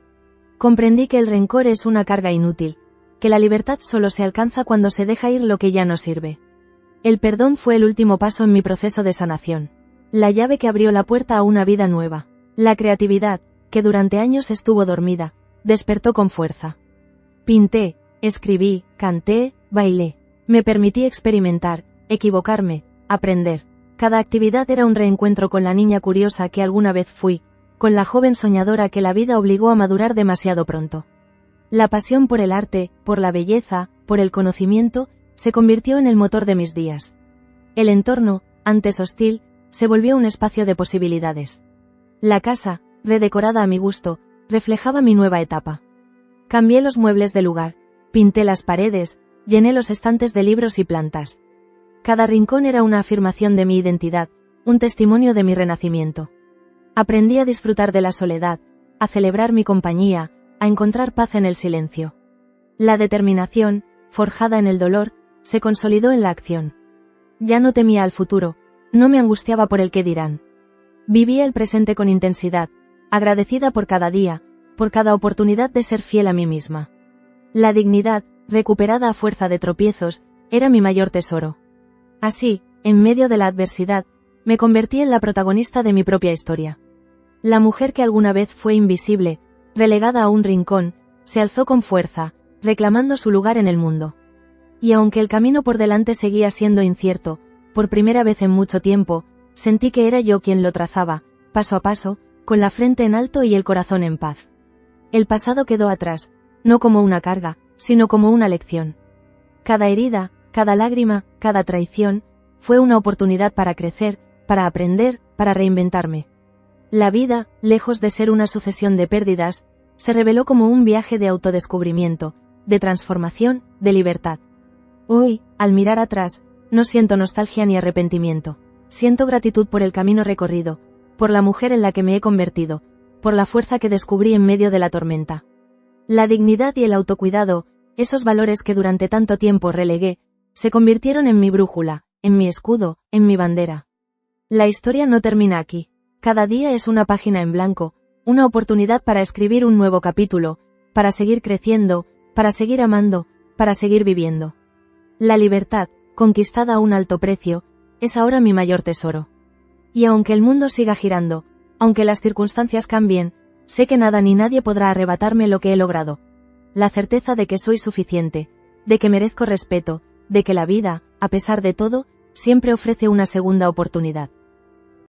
Comprendí que el rencor es una carga inútil, que la libertad solo se alcanza cuando se deja ir lo que ya no sirve. El perdón fue el último paso en mi proceso de sanación. La llave que abrió la puerta a una vida nueva. La creatividad, que durante años estuvo dormida, despertó con fuerza. Pinté, escribí, canté, bailé. Me permití experimentar, equivocarme, aprender. Cada actividad era un reencuentro con la niña curiosa que alguna vez fui, con la joven soñadora que la vida obligó a madurar demasiado pronto. La pasión por el arte, por la belleza, por el conocimiento, se convirtió en el motor de mis días. El entorno, antes hostil, se volvió un espacio de posibilidades. La casa, redecorada a mi gusto, reflejaba mi nueva etapa. Cambié los muebles de lugar, pinté las paredes, llené los estantes de libros y plantas. Cada rincón era una afirmación de mi identidad, un testimonio de mi renacimiento. Aprendí a disfrutar de la soledad, a celebrar mi compañía, a encontrar paz en el silencio. La determinación, forjada en el dolor, se consolidó en la acción. Ya no temía al futuro, no me angustiaba por el qué dirán. Vivía el presente con intensidad, agradecida por cada día, por cada oportunidad de ser fiel a mí misma. La dignidad, recuperada a fuerza de tropiezos, era mi mayor tesoro. Así, en medio de la adversidad, me convertí en la protagonista de mi propia historia. La mujer que alguna vez fue invisible, relegada a un rincón, se alzó con fuerza, reclamando su lugar en el mundo. Y aunque el camino por delante seguía siendo incierto, por primera vez en mucho tiempo, sentí que era yo quien lo trazaba, paso a paso, con la frente en alto y el corazón en paz. El pasado quedó atrás, no como una carga, sino como una lección. Cada herida, cada lágrima, cada traición, fue una oportunidad para crecer, para aprender, para reinventarme. La vida, lejos de ser una sucesión de pérdidas, se reveló como un viaje de autodescubrimiento, de transformación, de libertad. Hoy, al mirar atrás, no siento nostalgia ni arrepentimiento. Siento gratitud por el camino recorrido, por la mujer en la que me he convertido, por la fuerza que descubrí en medio de la tormenta. La dignidad y el autocuidado, esos valores que durante tanto tiempo relegué, se convirtieron en mi brújula, en mi escudo, en mi bandera. La historia no termina aquí. Cada día es una página en blanco, una oportunidad para escribir un nuevo capítulo, para seguir creciendo, para seguir amando, para seguir viviendo. La libertad, conquistada a un alto precio, es ahora mi mayor tesoro. Y aunque el mundo siga girando, aunque las circunstancias cambien, sé que nada ni nadie podrá arrebatarme lo que he logrado. La certeza de que soy suficiente, de que merezco respeto, de que la vida, a pesar de todo, siempre ofrece una segunda oportunidad.